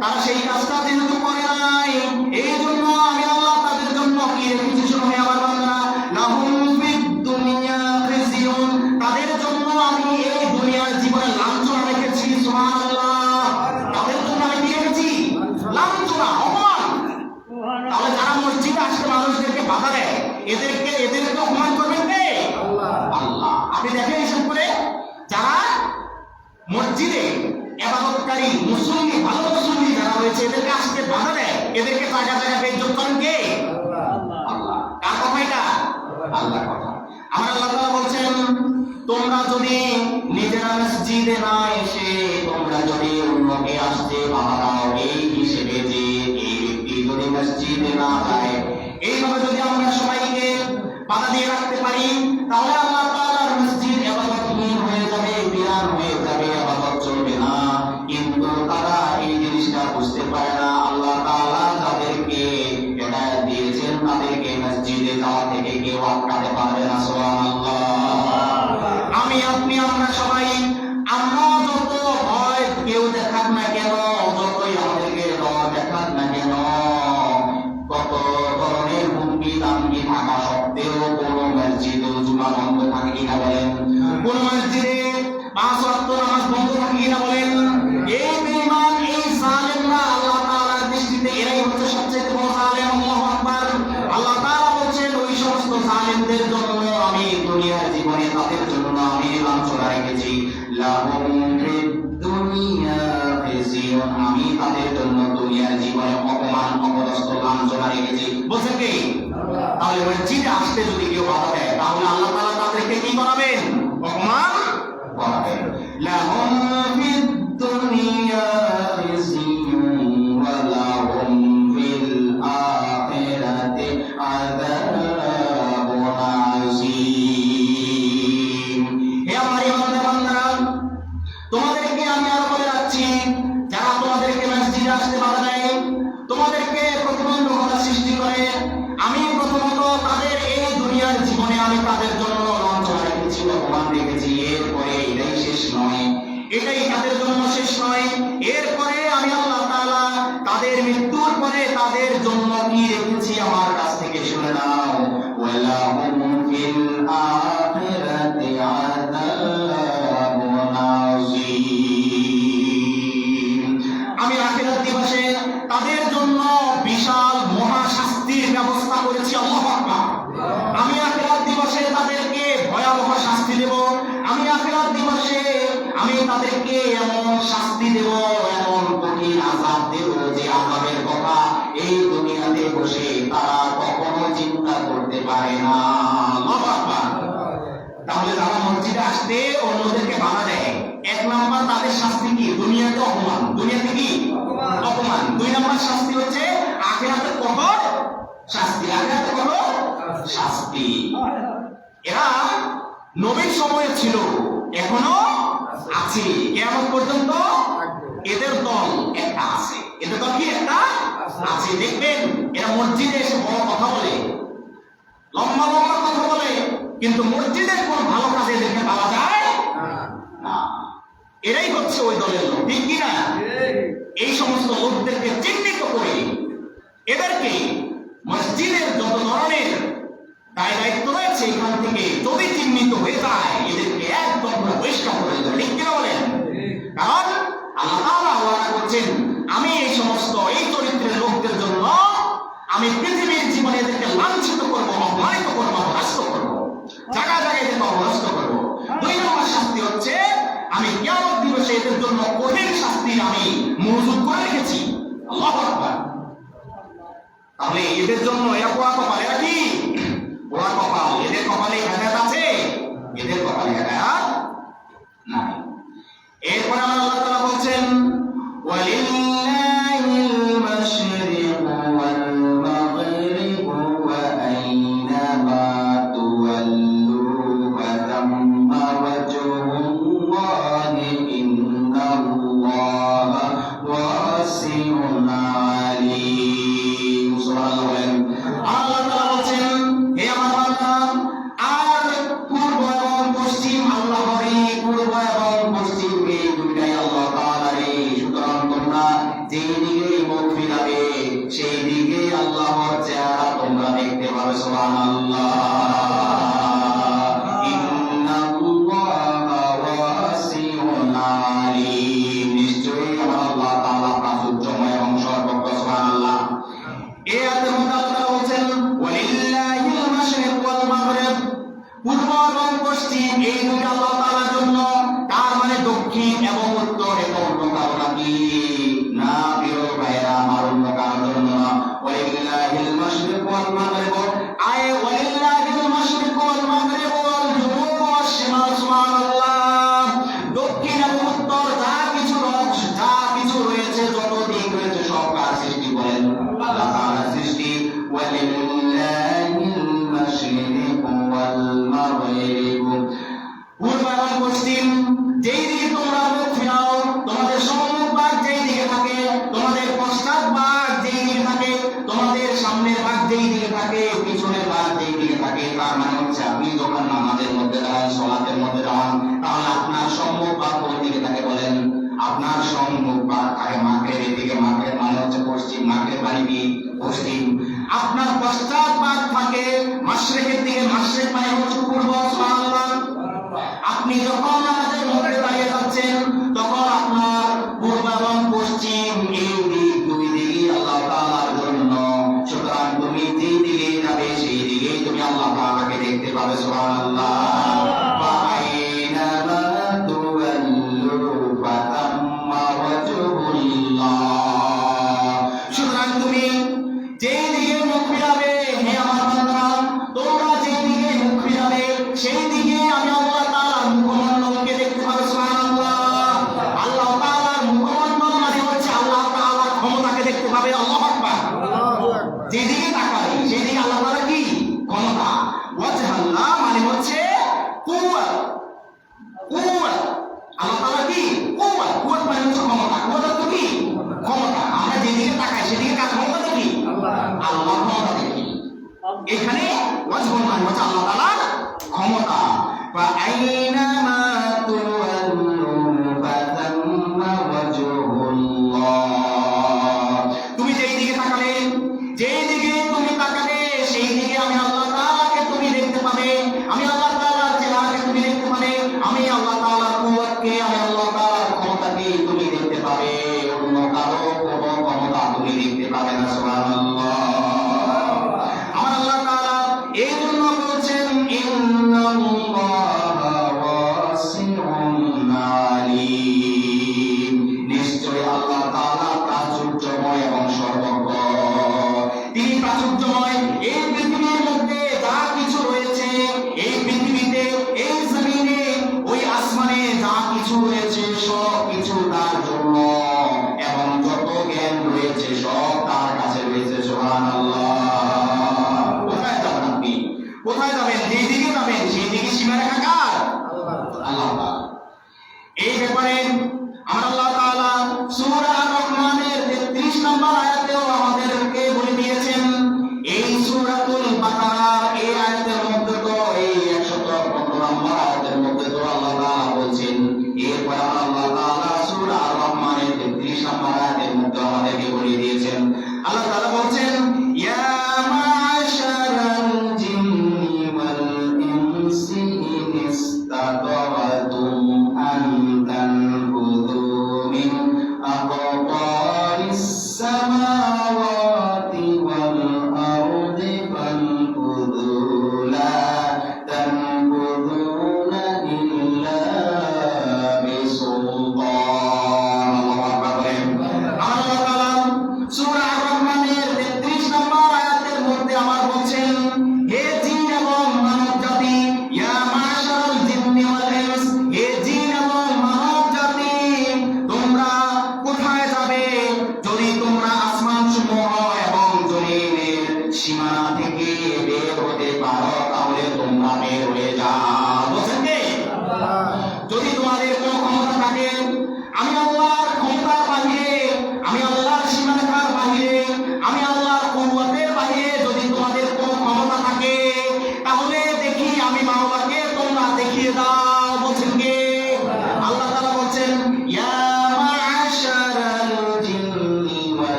তারা সেই কাজটা যেহেতু করে নাই, এই জন্য আমি আল্লাহ তাদের জন্য কি রেখেছি শুনো হে আমার বান্দারা, লাহুম ফিদ দুনিয়া খিজিয়ুন, তাদের জন্য আমি এই দুনিয়ার জীবনে লাঞ্ছনা রেখেছি। সুবহানাল্লাহ। তাদের জন্য আমি কি রেখেছি? লাঞ্ছনা, অপমান। তাহলে যারা মসজিদে আসতে মানুষদেরকে বাধা দেয়, এদেরকে অপমান করবেন কে? আল্লাহ। আপনি দেখেন হিসাব করে, যারা মসজিদে ইবাদতকারী মুসল্লি, ভালো মুসল্লি যারা রয়েছে, এদেরকে আসতে বাধা দেয়, এদেরকে জায়গা জায়গা বেইজ্জত করেন কে? আল্লাহ। কার কথা এটা? আল্লাহর কথা। আমার আল্লাহ তাআলা বলছেন, তোমরা যদি নিজেরা মসজিদে না এসে তোমরা যদি অন্যকে আসতে বাধা দাও, এই হিসেবে যে এই ব্যক্তি যদি মসজিদে না যায়, এইভাবে যদি আমরা সবাইকে বাধা দিয়ে রাখতে পারি, তাহলে আল্লাহ তাআলার মসজিদ ইবাদতহীন হয়ে যাবে, বিরান হয়ে যাবে, ইবাদত চলবে না। কিন্তু তারা এই জিনিসটা বুঝতে পারে না। আল্লাহ তাআলা যাদেরকে হেদায়েত দিয়েছেন, তাদেরকে মসজিদে যাওয়া থেকে কেউ আটকাতে পারবে না। সুবহানাল্লাহ। আমি আপনি আমরা সবাই, আমরা যত ভয় কেউ দেখাক না কেন, যতই আমাদেরকে ডর দেখাক না কেন, কত ধরনের হুমকি দামকি থাকা সত্ত্বেও কোন মসজিদে জুমা বন্ধ থাকে কিনা বলেন? কোন মসজিদে 5 ওয়াক্ত নামাজ বন্ধ থাকে কিনা বলেন? এই বেঈমান, এই জালেমরা আল্লাহ তাআলার দৃষ্টিতে এরাই হচ্ছে সবচেয়ে বড় জালেম। আল্লাহু আকবার। আল্লাহ তাআলা বলেন, ওই সমস্ত জালেমদের জন্য আমি দুনিয়ার জীবনে তাদের জন্য আমি লাঞ্ছনা রেখেছি। লাহুম ফিদ দুনিয়া খিজিয়ুন, আমি তাদের জন্য দুনিয়ার জীবনে অপমান, অপদস্থ, লাঞ্ছনা রেখেছি। বলছেন কি? তাহলে মসজিদে আসতে যদি কেউ বাধা দেয়, তাহলে আল্লাহ তাআলা তাদেরকে কি করাবেন? অপমান করাবেন। লাহুম ফিদ দুনিয়া খিজিয়ুন ওয়া লাহুম ফিল আখিরাতি আযাবুন আযীম। হে আমার বান্দারা, তোমাদেরকে আমি আরো বলে রাখছি, যারা তোমাদেরকে মসজিদে আসতে বাধা দেয়, তোমাদেরকে প্রতিবন্ধকতা সৃষ্টি করে, আমি প্রথমত তাদের এই দুনিয়ার জীবনে আমি তাদের জন্য লাঞ্ছনা রেখেছি, অপমান রেখেছি। এরপরে এটাই শেষ নয়, এটাই তাদের জন্য শেষ নয়। এরপরে আমি আল্লাহ তাআলা তাদের মৃত্যুর পরে তাদের জন্য কি রেখেছি আমার কাছ থেকে শুনে নাও। ওয়ালাহুম ফিল আখিরাতি আযাবুন আযীম। আমি আখিরাত দিবসে তাদের জন্য বিশাল মহা শাস্তির ব্যবস্থা করেছি। আল্লাহু আকবার। আমি আখিরাত দিবসে তাদেরকে ভয়াবহ শাস্তি দেব। আমি আখিরাত দিবসে আমি তাদেরকে এমন শাস্তি দেব, এমন কঠিন আযাব দেব, যে আযাবের কথা এই দুনিয়াতে বসে তারা কখনো চিন্তা করতে পারে না। আল্লাহু আকবার। তাহলে যারা মসজিদে আসতে অন্যদেরকে বাধা দেয়, 1 নাম্বার তাদের শাস্তি কি? দুনিয়াতে অপমান। দুনিয়াতে কি? অপমান। 2 নাম্বার শাস্তি হচ্ছে আখিরাতে কঠোর শাস্তি। আখিরাতে কঠোর শাস্তি। এরা নবীর সময়ে ছিল, এখনো আছে, কিয়ামত পর্যন্ত এদের দল একটা আছে। এদের দল কি একটা আছে। দেখবেন এরা মসজিদে এসে বড় কথা বলে, লম্বা লম্বা কথা বলে, কিন্তু মসজিদের কোন ভালো কাজে এদেরকে পাওয়া যায় না। এরাই হচ্ছে ওই দলের লোক, ঠিক কিনা? এই সমস্ত লোকদেরকে চিহ্নিত করে এদেরকে মসজিদের যত ধরনের দায়িত্ব রয়েছে এখান থেকে যদি চিহ্নিত হয়ে যায়, এদেরকে একদম বহিষ্কার করে দেবে, ঠিক কিনা বলেন? কারণ আল্লাহ তাআলা ওয়াদা করছেন, আমি এই সমস্ত এই চরিত্রের লোকদের জন্য আমি পৃথিবীর জীবনে এদেরকে লাঞ্ছিত করবো, অপমানিত করবো, অপরাস্ত করবো, জায়গায় জায়গায় এদেরকে অপরাস্ত করবো। 2 নম্বর শাস্তি হচ্ছে আমি কিয়ামত দিবসে এদের জন্য কঠিন শাস্তি আমি মজুদ করে রেখেছি। আল্লাহু আকবার। তাহলে এদের জন্য এরা পোড়া কপাল, এরা কি পোড়া কপাল? এদের কপালে হেদায়েত আছে? এদের কপালে হেদায়েত নাই। এরপরে আমার আল্লাহ তাআলা বলছেন ওয়ালিল্লাহিল মাশরিকু ওয়াল মাগরিবু ওয়া আইনামা তুওয়াল্লু ফাতাম্মা ওয়াজহুল্লাহি ইন্নাল্লাহা ওয়াসিউন আলীম। সুবহানাল্লাহ। আল্লাহ তাআলা বলছেন হে আমার বান্দা, আর পূর্ব এবং পশ্চিম আল্লাহরই, পূর্ব এবং পশ্চিম এই দুইটাই আল্লাহ তাআলারই। সুতরাং তোমরা যেই দিকে মুখ ফিরাবে সেই দিকে আল্লাহর চেহারা তোমরা দেখতে পাবে। সুবহানাল্লাহ। ইন্নাল্লাহা ওয়াসিউন আলীম। নিশ্চয়ই আমার আল্লাহ তাআলা প্রাচুর্যময় এবং সর্বজ্ঞ। সুবহানাল্লাহ। এই আয়াতের মধ্যে আল্লাহ বলছেন ওয়ালিল্লাহিল মাশরিক ওয়াল মাগরিব, পূর্ব এবং পশ্চিম এই দুটো আল্লাহ তাআলার জন্য। তার মানে দক্ষিণ এবং উত্তর। এটা অন্য কারো নাকি? না প্রিয় ভাইরা, আমার অন্য কারোর জন্য না। ওয়ালিল্লাহিল মাশরিক ওয়াল মাগরিব, আয় ওয়ালিল্লাহিল মাশরিক ওয়াল মাগরিব ওয়াল জুনুব ওয়াশ শিমাল। সুবহানাল্লাহ। দক্ষিণ এবং উত্তর যা কিছু রয়েছে, যত দিক রয়েছে সব কার সৃষ্টি? বলেন আল্লাহ তাআলার সৃষ্টি। ওয়ালিল্লাহিল মাশরিক ওয়াল মাগরিব, পূর্ব এবং পশ্চিম যেই দিকে তোমরা মুখ ফিরাও, তোমাদের সম্মুখ ভাগ যেই দিকে থাকে, তোমাদের পশ্চাৎ ভাগ যেই দিকে থাকে, তোমাদের সামনের ভাগ যেই দিকে থাকে, পিছনের ভাগ যেই দিকে থাকে, তার মানে হচ্ছে আপনি যখন নামাজের মধ্যে দাঁড়ান, সালাতের মধ্যে দাঁড়ান, তাহলে আপনার সম্মুখ ভাগ কোন দিকে থাকে? বলেন আপনার সম্মুখ ভাগ থাকে মাগরিবের দিকে। মাগরিব মানে হচ্ছে পশ্চিম, মাগরিব মানে কি? পশ্চিম। আপনার পশ্চাৎ ভাগ থাকে মাশরিকের দিকে, মাশরিক মানে হচ্ছে পূর্ব। সুবহানাল্লাহ। আপনি যখন আমাদের মধ্যে দাঁড়িয়ে যাচ্ছেন তখন আপনার পূর্ব এবং পশ্চিম এই দিক, দুই দিকই আল্লাহ তাআলার জন্য। সুতরাং তুমি যেই দিকে যাবে সেই দিকেই তুমি আল্লাহ তাআলাকে দেখতে পাবে। সুবহানাল্লাহ। ওয়া আইনামা তুওয়াল্লু ফাতাম্মা ওয়াজহুল্লাহ। সুতরাং তুমি যেই দিকে মুখ ফিরাবে, হে আমার বান্দারা, তোমরা যেই দিকে মুখ ফিরাবে সেই দিকে আমি আল্লাহ তাআলার মুখমণ্ডলকে দেখতে পাবে। সুবহানাল্লাহ। আল্লাহ তাআলার মুখমণ্ডল মানে হচ্ছে আল্লাহ তাআলার ক্ষমতাকে দেখতে পাবে। আল্লাহু আকবার। যেদিকে তাকাবে সেদিকে আল্লাহ তাআলা কি? ক্ষমতা। ওয়াজহাল্লাহ মানে হচ্ছে কুওয়াত। কুওয়াত আল্লাহ তাআলা কি? কুওয়াত। কুওয়াত মানে হচ্ছে ক্ষমতা। কুওয়াত তো কি? ক্ষমতা। আমরা যেদিকে তাকাই সেদিকে কার ক্ষমতা দেখি? আল্লাহর ক্ষমতা দেখি। এখানে ওয়াজহুল মানে হচ্ছে আল্লাহ তাআলার ক্ষমতা। ফা আইনামা তুওয়াল্লু ফাতাম্মা ওয়াজহুল্লাহ। তুমি যেই দিকে তাকাবে, যেই দিকে তুমি তাকাবে সেই দিকে আমি আল্লাহ তাআলাকে তুমি দেখতে পাবে। আমি আল্লাহ তাআলার চেহারাকে তুমি দেখতে পাবে। আমি আল্লাহ তাআলার কুওয়াতকে, আমি আল্লাহ তাআলার ক্ষমতাকে তুমি দেখতে পাবে। অন্য কারো কোনো ক্ষমতা তুমি দেখতে পাবে না। সুবহানাল্লাহ। আমার আল্লাহ তাআলা এই জন্য বলছেন ইন্নাল্লাহা ওয়াসিউন আলীম। নিশ্চয় আল্লাহ তাআলা প্রাচুর্যময় এবং সর্বজ্ঞ। তিনি প্রাচুর্যময়। এই পৃথিবীর মধ্যে যা কিছু রয়েছে, এই পৃথিবীতে, এই জমিনে, ওই আসমানে যা কিছু রয়েছে সব কিছু তার জন্য, এবং যত জ্ঞান রয়েছে সব তার কাছে রয়েছে। সুবহানাল্লাহ। কোথায় যাবেন আপনি? কোথায় যাবেন? যেই দিকে যাবেন সেই দিকে সীমারেখা কার? আল্লাহ তাআলা। এই ব্যাপারে আমার আল্লাহ তাআলা সূরা আর-রহমানের 33 নম্বর আয়াতেও আমাদেরকে বলে দিয়েছেন। এই সূরাতুল বাকারার এই আয়াতের মধ্যে তো এই 115 নম্বর আয়াতের মধ্যে তো আল্লাহ তাআলা বলছেন। এরপরে আল্লাহ তাআলা সূরা আর-রহমানের 33 নম্বর আয়াতের মধ্যে আমাদেরকে বলে দিয়েছেন। আল্লাহ তাআলা বলছেন ইয়া মা'শারাল জিন্নি ওয়াল ইনসি ইন ইসতাতা'তুম আন তানফুযু মিন আকতারিস সামাওয়াতি ওয়াল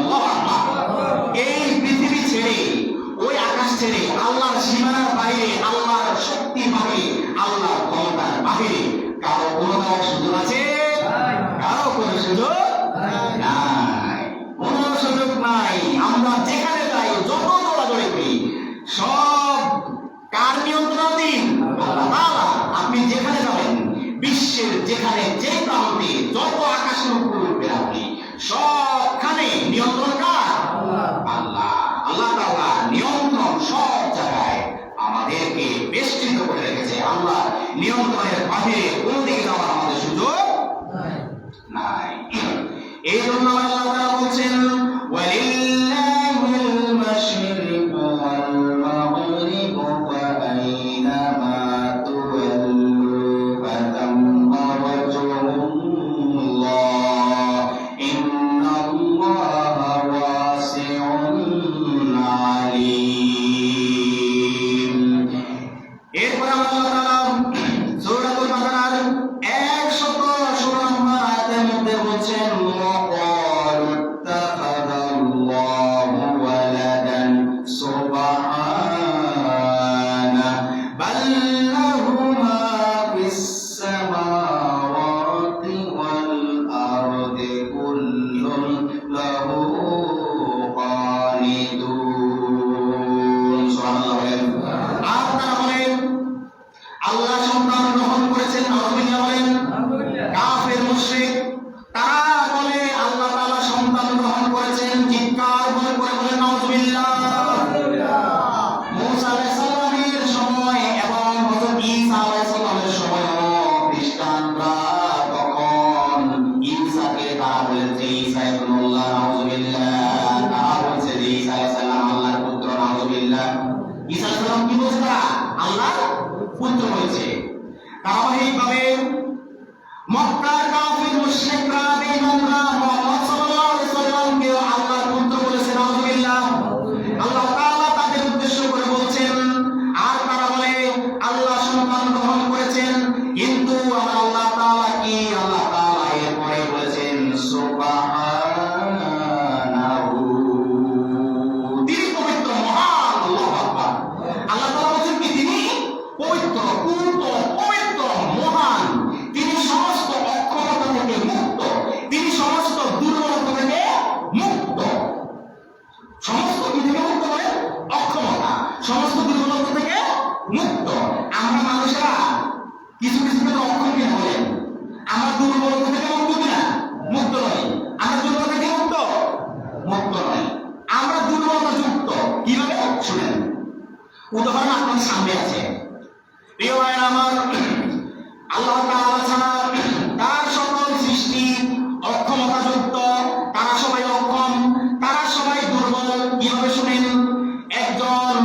আল্লাহু আকবার। এই পৃথিবী ছেড়ে, ওই আকাশ ছেড়ে, আল্লাহর সীমানার বাইরে, আল্লাহর শক্তি বাইরে, আল্লাহর ক্ষমতার বাইরে কারো কোনো সুযোগ আছে? কারো কোনো সুযোগ নাই, কোনো সুযোগ নাই। আমরা যেখানে যাই, যত দৌড়াদৌড়ি করি, সব কার নিয়ন্ত্রণাধীন? আল্লাহ তাআলা। আপনি যেখানে যাবেন, বিশ্বের যেখানে যে প্রান্তে যত আকাশের উপর উঠবে আপনি, সবখানে নিয়ন্ত্রণ কার? আল্লাহ। আল্লাহ তাআলা নিয়ন্ত্রণ সব জায়গায় আমাদেরকে বেষ্টিত করে রেখেছে। আল্লাহ নিয়ন্ত্রণের বাইরে কোন দিকে যাওয়ার আমাদের সুযোগ নাই। এই জন্য আল্লাহ তাআলা বলছেন, ওয়ালিল্লাহিল মাশরিকু ওয়াল মাগরিবু ফাআইনামা তুওয়াল্লু ফাতাম্মা ওয়াজহুল্লাহ ইন্নাল্লাহা ওয়াসিউন আলীম। এরপর আল্লাহ তাআলা সূরাতুল বাকারার 116 নম্বর আয়াতের মধ্যে বলছেন, ওয়াকালু ইত্তাখাযাল্লাহু ওয়ালাদান সুবহানাহু বাল লাহু মা ফিস সামাওয়াতি ওয়াল আরদি কুল্লুন লাহু কানিতুন। সুবহানাল্লাহ। আপনারা বলেন আল্লাহ সন্তান গ্রহণ করেছেন, নাউযুবিল্লাহ বলেন। কাফের মুশরিক তারা বলে আল্লাহ তাআলা সন্তান গ্রহণ করেছেন, চিৎকার করে বলে নাউযুবিল্লাহ। মুসা আলাইহিস সালামের সময় এবং হযরত ঈসা আলাইহিস সালামের সময়ও খ্রিস্টানরা তখন ঈসাকে তারা বলেছে ঈসা ইবনুল্লাহ, নাউযুবিল্লাহ। তারা বলছে যে ঈসা আলাইহিস সালাম আল্লাহর পুত্র, নাউযুবিল্লাহ। ঈসা আলাইহিস সালাম কি বলছে? তারা আল্লাহর পুত্র হয়েছে। ধারাবাহিকভাবে মক্কার কাফির মুশরিকরা, বেঈমানরা মুহাম্মদ সাল্লাল্লাহু আলাইহি ওয়াসাল্লামকে আল্লাহর পুত্র বলেছে, নাউযুবিল্লাহ। আল্লাহ তাআলা তাদের উদ্দেশ্য করে বলছেন, আর তারা বলে আল্লাহ সন্তান গ্রহণ করেছেন, কিন্তু আমার আল্লাহ তাআলা কি? আল্লাহ তাআলা এরপরে বলেছেন সুবহানাহু, তিনি পবিত্র, মহান। আল্লাহু আকবার। আল্লাহ তাআলা বলেছেন কি? তিনি পবিত্র, পূর্ণ, পবিত্র, মহান। তিনি সমস্ত অক্ষমতা থেকে মুক্ত, তিনি সমস্ত দুর্বলতা থেকে মুক্ত। সমস্ত কি থেকে মুক্ত? বলে অক্ষমতা, সমস্ত দুর্বলতা থেকে মুক্ত। আমরা মানুষেরা কিছু কিছু থেকে অক্ষম কিনা বলেন? আমরা দুর্বলতা থেকে মুক্ত কিনা? মুক্ত নই। আমরা দুর্বলতা থেকে মুক্ত? মুক্ত নই। আমরা দুর্বলতা যুক্ত। কিভাবে? শুনেন, উদাহরণ আপনার সামনে আছে। প্রিয় ভাইরা আমার, আল্লাহ তাআলা ছাড়া তার সকল সৃষ্টি অক্ষমতাযুক্ত, তারা সবাই অক্ষম, তারা সবাই দুর্বল। কিভাবে? শুনেন, একজন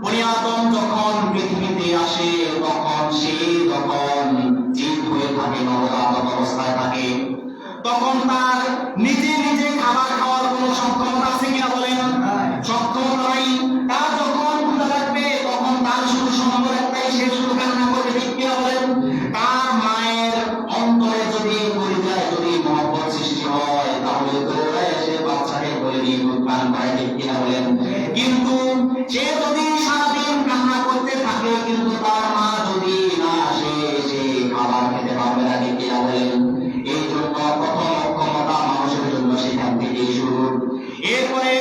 বনি আদম যখন পৃথিবীতে আসে, তখন সে যখন জীব হয়ে থাকে, নবজাতক অবস্থায় থাকে, তখন তার নিজে নিজে খাবার খাওয়ার কোনো সক্ষমতা আছে কিনা বলেন? সক্ষমতা নাই। তার যখন ক্ষুধা লাগবে, তখন তার শুধু সম্ভব একটাই, সে শুধু কান্না করবে, ঠিক কিনা বলেন? তার মায়ের অন্তরে যদি পরিচয়, যদি মহব্বত সৃষ্টি হয়, তাহলে দৌড়ে এসে বাচ্চাকে বলে নিয়ে দুধ পান করে, ঠিক কিনা বলেন? কিন্তু সে যদি সারাদিন কান্না করতে থাকে, কিন্তু তার মা যদি না আসে, সে খাবার খেতে পারবে না, ঠিক কিনা বলেন? এই জন্য প্রথম অক্ষমতা মানুষের জন্য সেখান থেকেই শুরু। এরপরে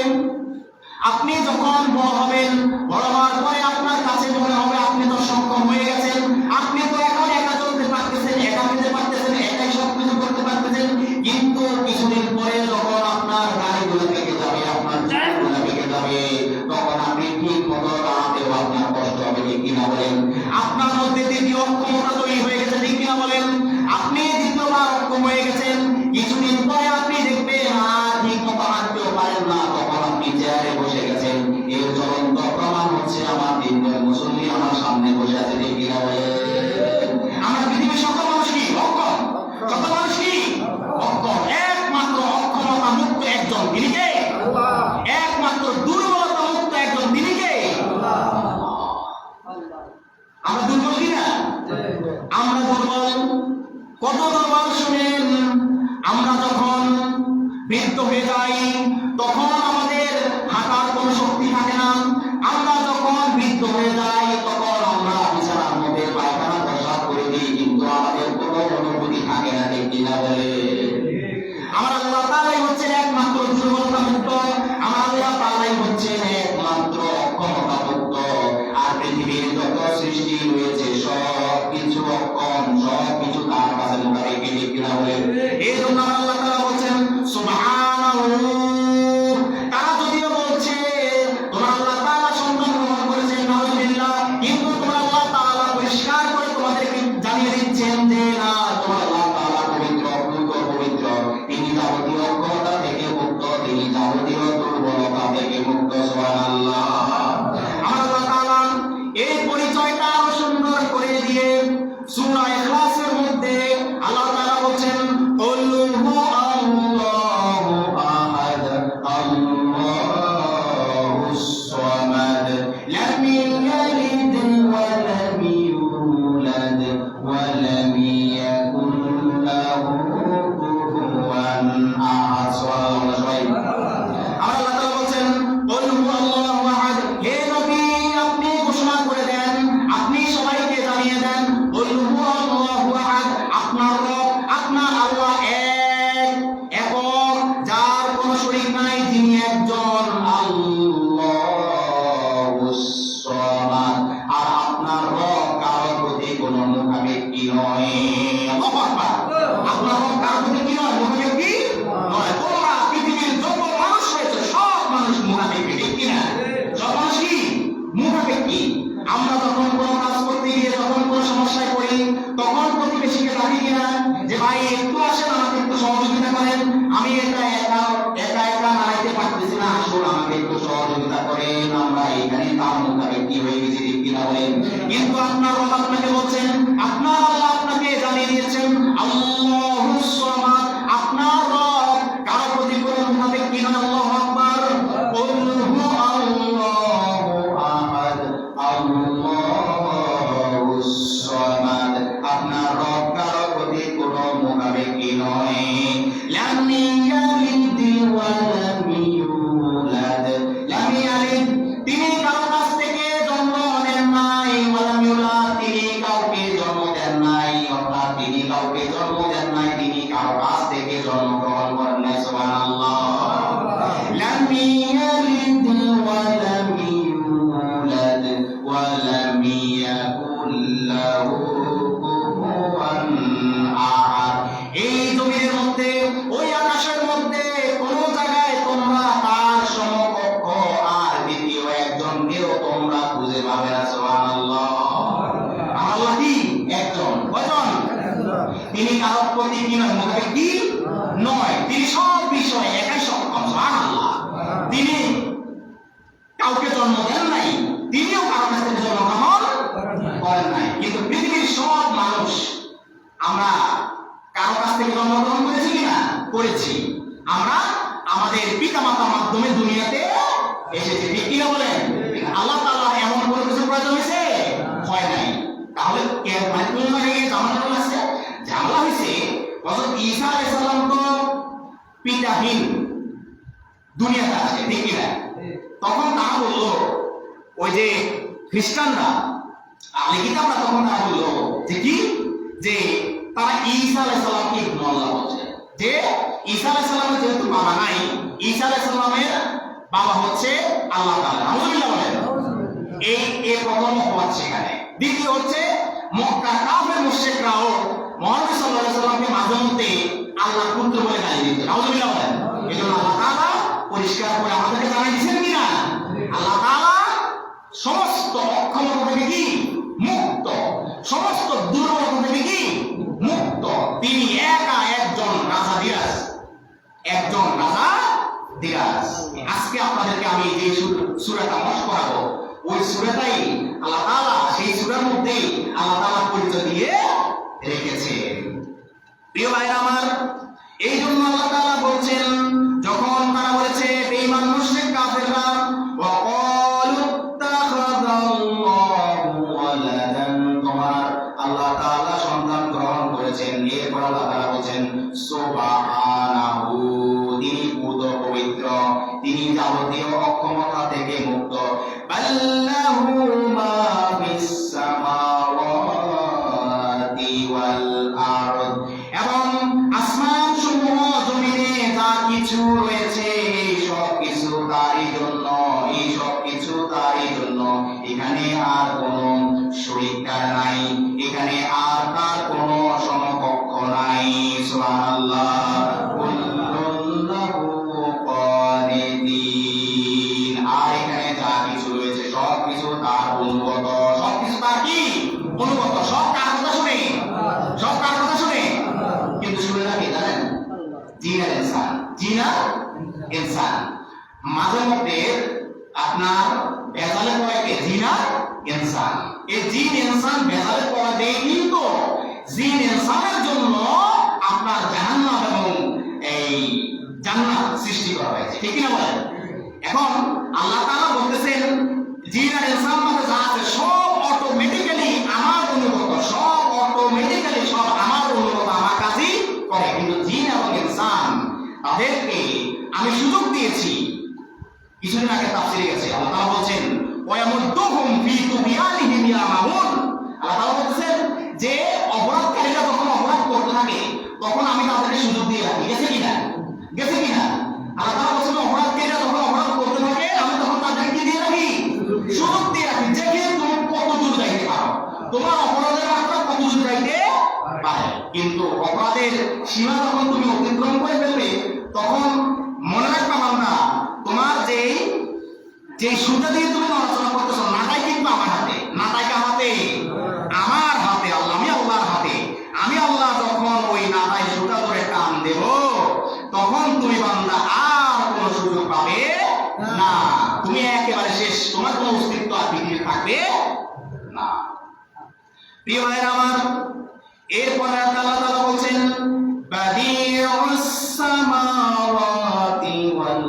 আপনি যখন বড় হবেন, বড় হওয়ার পরে আপনার কাছে মনে হবে আপনি তো সক্ষম হয়ে গেছেন, আপনি তো এখন একা চলতে পারতেছেন, একা খেতে পারতেছেন, একাই সবকিছু করতে পারতেছেন। কিন্তু কিছুদিন পরে যখন আপনার গাড়িগুলো পেকে যাবে, আপনার চাকরিগুলো পেকে যাবে, তখন আপনি ঠিক মতো দাঁড়াতেও আপনার কষ্ট হবে, ঠিক কিনা বলেন? আপনার মধ্যে দ্বিতীয় অক্ষমতা তৈরি হয়ে গেছে, ঠিক কিনা বলেন? আপনি দ্বিতীয়বার অক্ষম হয়ে গেছেন। কিছুদিন পরে আপনি দেখবেন আর ঠিক মতো হাঁটতেও পারেন না, তখন আপনি চেয়ারে বসে গেছেন। এর জ্বলন্ত প্রমাণ হচ্ছে আমার দিনের মুসল্লি আমার সামনে বসে আছে, ঠিক কিনা বলেন? আমরা পৃথিবীর সকল মানুষ কি অক্ষম? সকল মানুষ কি অক্ষম? একমাত্র অক্ষমতা মুক্ত একজন, তিনি কে? একমাত্র দুর্বলতা মুক্ত একজন, তিনি কে? আমরা দুর্বল কিনা? আমরা দুর্বল। কত দুর্বল শুনেন, আমরা যখন বৃদ্ধ হয়ে যাই তখন আমাদের হাঁটার কোনো শক্তি থাকে না। আমরা যখন বৃদ্ধ হয়ে যাই তখন আমরা বিছানার মধ্যে পায়খানা পেশাব করে দিই, কিন্তু আমাদের কোনো অনুভূতি থাকে না, ঠিক কিনা বলে? আমার আল্লাহ তাআলাই হচ্ছেন একমাত্র দুর্বলতা মুক্ত, আমার আল্লাহ তাআলাই হচ্ছেন একমাত্র অক্ষমতা মুক্ত। আর পৃথিবীর যত সৃষ্টি রয়েছে সব কিছু অক্ষম, সব কিছু তার কাছে মোকাবিলা, ঠিক কিনা বলে? এই জন্য আল্লাহ তাআলা বলছেন সুবহানাহু। তারা যদিও বলছে তোমার আল্লাহ তাআলা সন্তান গ্রহণ করেছেন, নাউযুবিল্লাহ, কিন্তু তোমার আল্লাহ তাআলা পরিষ্কার করে তোমাদেরকে জানিয়ে দিচ্ছেন যে না, তোমার আল্লাহ তাআলা পবিত্র, পবিত্র, তিনি যাবতীয় অক্ষমতা থেকে মুক্ত, তিনি যাবতীয় দুর্বলতা থেকে মুক্ত। সুবহানাল্লাহ। আমার আল্লাহ তাআলা এই পরিচয়টা আরো সুন্দর করে দিয়ে সূরা ইখলাসের মধ্যে আল্লাহ তাআলা বলছেন কুল হুয়াল্লাহু আহাদ আল্লাহুস সামাদ লাম ইয়ালিদ ওয়া লাম ইউলাদ ওয়া লাম ইয়াকুল লাহু কুফুওয়ান আহাদ। আমার আল্লাহ তাআলা বলছেন কুল হুয়াল্লাহু আহাদ, হে নবী আপনি ঘোষণা করে দেন, আপনি সবাইকে জানিয়ে দেন কুল হুয়াল্লাহু আহাদ, আপনার রব, আপনার আল্লাহ এক, একক, যার কোনো শরীক নাই, তিনি একজন, আল্লাহুস সামাদ। আর আপনার রব কারোর প্রতি কোনো মুখাপেক্ষী নয়। আল্লাহু আকবার। আপনার রব কারোর প্রতি কি নয়? মুখাপেক্ষী নয়। তোমরা পৃথিবীর যত মানুষ রয়েছে সব মানুষ মুখাপেক্ষী, ঠিক কিনা? সব মানুষ কি মুখাপেক্ষী। আমরা যখন কোনো কাজ করতে গিয়ে যখন কোনো সমস্যায় পড়ি তখন প্রতিবেশীকে ডাকি কিনা যে ভাই একটু আসেন, আমাকে একটু সহযোগিতা করেন, আমি এটা একা নাড়াইতে পারতেছি না, আসুন আমাকে একটু সহযোগিতা করেন। আমরা এখানে তার মুখাপেক্ষী হয়ে গেছি, ঠিক কিনা বলেন? কিন্তু আপনার রব আপনাকে বলছেন, আপনার আল্লাহ আপনাকে জানিয়ে দিয়েছেন আল্লাহুস সামাদ, আপনার রব কারো প্রতি কোনো মুখাপেক্ষী নয়। আল্লাহু আকবার। কুল হুয়াল্লাহু আহাদ আল্লাহুস সামাদ, আপনার রব কারো প্রতি কোনো মুখাপেক্ষী নয়। লাম ইয়ালিদ ওয়া লাম ইউলাদ, লাম ইয়ালিদ, তিনি কারো কাছ থেকে জন্ম নেন নাই, ওয়া লাম ইউলাদ, তিনি কাউকে জন্ম দেন নাই, অর্থাৎ তিনি কাউকে জন্ম দেন নাই, তিনি কারো কাছ থেকে জন্মগ্রহণ করেন নাই। সুবহানাল্লাহ। লাম ইয়ালিদ ওয়া লাম ইউলাদ ওয়া লাম ইয়াকুল লাহু কুফুওয়ান আহাদ। এই জমির মধ্যে, ওই আকাশের মধ্যে কোন জায়গায় তোমরা তার সমকক্ষ আর দ্বিতীয় একজনকেও তোমরা খুঁজে পাবে না। সুবহানাল্লাহ। আল্লাহ কি একজন, কয়জন? তিনি কারোর প্রতি কি নয়, মুখাপেক্ষী নয়, তিনি সব বিষয়ে একাই সক্ষম। সুবহানাল্লাহ। তিনি কাউকে জন্ম দেন নাই, তিনিও কারো কাছ থেকে জন্মগ্রহণ করেন নাই। কিন্তু পৃথিবীর সব মানুষ আমরা কারো কাছ থেকে জন্মগ্রহণ করেছি কিনা? করেছি। আমরা আমাদের পিতা মাতার মাধ্যমে দুনিয়াতে এসেছি, ঠিক কিনা বলেন? আল্লাহ তাআলা এমন কোনো কিছু প্রয়োজন হয়েছে? হয় নাই। তাহলে ঝামেলা হয়েছে। হযরত ঈসা আলাইহিস সালাম তো পিতাহীন দুনিয়াতে আসে, ঠিক কিনা? তখন তারা বললো, ওই যে খ্রিস্টানরা, আহলে কিতাবরা, তখন তারা বললো যে কি, যে তারা ঈসা আলাইহিস সালামকে ইবনে আল্লাহ বলছে, যে ঈসা আলাইহিস সালামের যেহেতু বাবা নাই, ঈসা আলাইহিস সালামের বাবা হচ্ছে আল্লাহ তাআলা। নাউযুবিল্লাহ বলেন। এই প্রথম অপবাদ সেখানে। দ্বিতীয় হচ্ছে মক্কার কাফের মুশরিকরাও মুহাম্মদ সাল্লাল্লাহু আলাইহি সাল্লামকে মাঝে মধ্যে আল্লাহর পুত্র বলে গালি দিত। নাউযুবিল্লাহ বলেন। এজন্য আল্লাহ তাআলা পরিষ্কার করে আমাদেরকে জানাই দিয়েছেন কিনা, আল্লাহ তাআলা সমস্ত অক্ষমতা থেকে কি মুক্ত, সমস্ত দুর্বলতা থেকে কি মুক্ত। তিনি একা একজন রাজা দিরাজ, একজন রাজা দিরাজ। আজকে আপনাদেরকে আমি যে সূরাটা পাঠ করাবো, ওই সূরাটাই আল্লাহ তাআলা, সেই সূরার মধ্যে আল্লাহ তাআলা পরিচয় দিয়ে রেখেছে। প্রিয় ভাইরা আমার, এই জন্য আল্লাহ তাআলা বলছেন, যখন তারা বলেছে বেঈমান মুশরিক কাফেররা, ওয়া ক্বালু ইত্তাখাযাল্লাহু ওয়ালাদান, তোমার আল্লাহ তাআলা সন্তান গ্রহণ করেছেন। এরপর আল্লাহ তাআলা বলেন সুবহানাহু, তিনি তিনি যাবতীয় অক্ষমতা থেকে মুক্ত। আল্লাহু মা ফিস সামাওয়াতি ওয়াল আরদ, এবং আসমান সমূহ জমিনে যা কিছু রয়েছে এই সব কিছু তারই জন্য, এই সব কিছু তারই জন্য। এখানে আর কোনো শরীকার নাই, এখানে আর তার কোনো সমকক্ষ নাই। সুবহানাল্লাহ। আর এখানে যা কিছু রয়েছে সব কিছু তার অনুগত, সব কিছু তার কি অনুগত। সব কার কথা শুনে? সব কার কথা শুনে? কিন্তু শুনে না কে জানেন? জিন আর ইনসান। জিন আর ইনসান। মাঝে মধ্যে আপনার ভেজালে পড়ে কে? জিন আর ইনসান। এই জিন ইনসান ভেজালে পড়া দেয়, কিন্তু জিন ইনসানের জন্য আপনার জাহান্নাম এবং এই জান্নাত সৃষ্টি করা হয়েছে, ঠিক না বলেন? এখন আল্লাহ তাআলা বলতেছেন জিন আর ইনসান মধ্যে যা আছে সব অটোমেটিক্যালি আমার অনুগত, সব অটোমেটিক্যালি সব আমার অনুগত, আমার কাজই করে। কিন্তু জিন এবং ইনসান তাদেরকে আমি সুযোগ দিয়েছি। কিছুদিন আগে তাফসীরে গেছে, আল্লাহ তাআলা বলছেন ওয়ায়ামুদ্দুহুম ফি তুগয়ানিহিম ইয়ামাহুন। আল্লাহ তাআলা বলছেন যে অপরাধকারীরা যখন অপরাধ করতে থাকে তখন আমি তাদেরকে সুযোগ দিয়ে রাখি। গেছে কিনা? গেছে কিনা? আল্লাহ তাআলা বলছেন অপরাধকারীরা যখন অপরাধ করতে থাকে আমি তখন তাদেরকে দিয়ে রাখি, সুযোগ দিয়ে রাখি, যে কি তুমি কত দূর যাইতে পারো, তোমার অপরাধের মাত্রা কত দূর যাইতে পারে। কিন্তু অপরাধের সীমা যখন তুমি অতিক্রম করে ফেলবে তখন মনে রাখবা বান্দা, তোমার যে সুতা দিয়ে তুমি নড়াচড়া করতেছো নাটাই কিন্তু আমার হাতে, নাটাই কার হাতে? আমার হাতে। আল্লাহ, আমি আল্লাহর হাতে। আমি আল্লাহ যখন ওই নাটাই সুতা ধরে টান দেব তখন তুমি বান্দা আর কোনো সুযোগ পাবে না, তুমি একেবারে শেষ, তোমার কোনো অস্তিত্ব আর পৃথিবীতে থাকবে না। প্রিয় ভাইরা আমার, এরপরে আল্লাহ তাআলা বলছেন বাদিউস সামাওয়াতি ওয়াল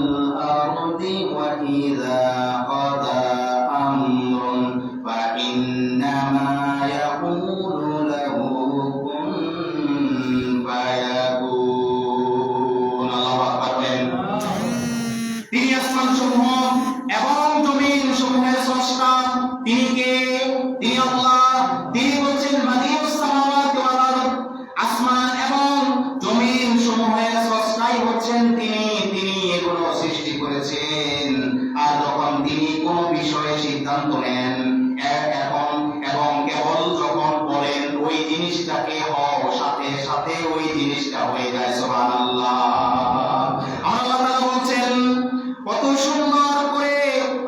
আরদি ওয়া ইযা ক্বাদা আমরুন ফা ইন্নামা ইয়াকুলু লাহু কুন ফায়াকুন। আল্লাহু আকবার। তিনি আসমান সমূহ এবং জমিন সমূহের স্রষ্টা। তিনি কে? তিনি আল্লাহ। তিনি বলছেন বাদিউস সামাওয়াতি ওয়াল আরদ, আসমান এবং জমিন সমূহের স্রষ্টাই হচ্ছেন তিনি। তিনি এগুলো সৃষ্টি করেছেন। আর যখন তিনি কোন বিষয়ে সিদ্ধান্ত নেন এখন এবং কেবল যখন বলেন ওই জিনিসটাকে হও, সাথে সাথে ওই জিনিসটা হয়ে যায়। সুবহানাল্লাহ। আল্লাহ তাআলা বলছেন কত সুন্দর করে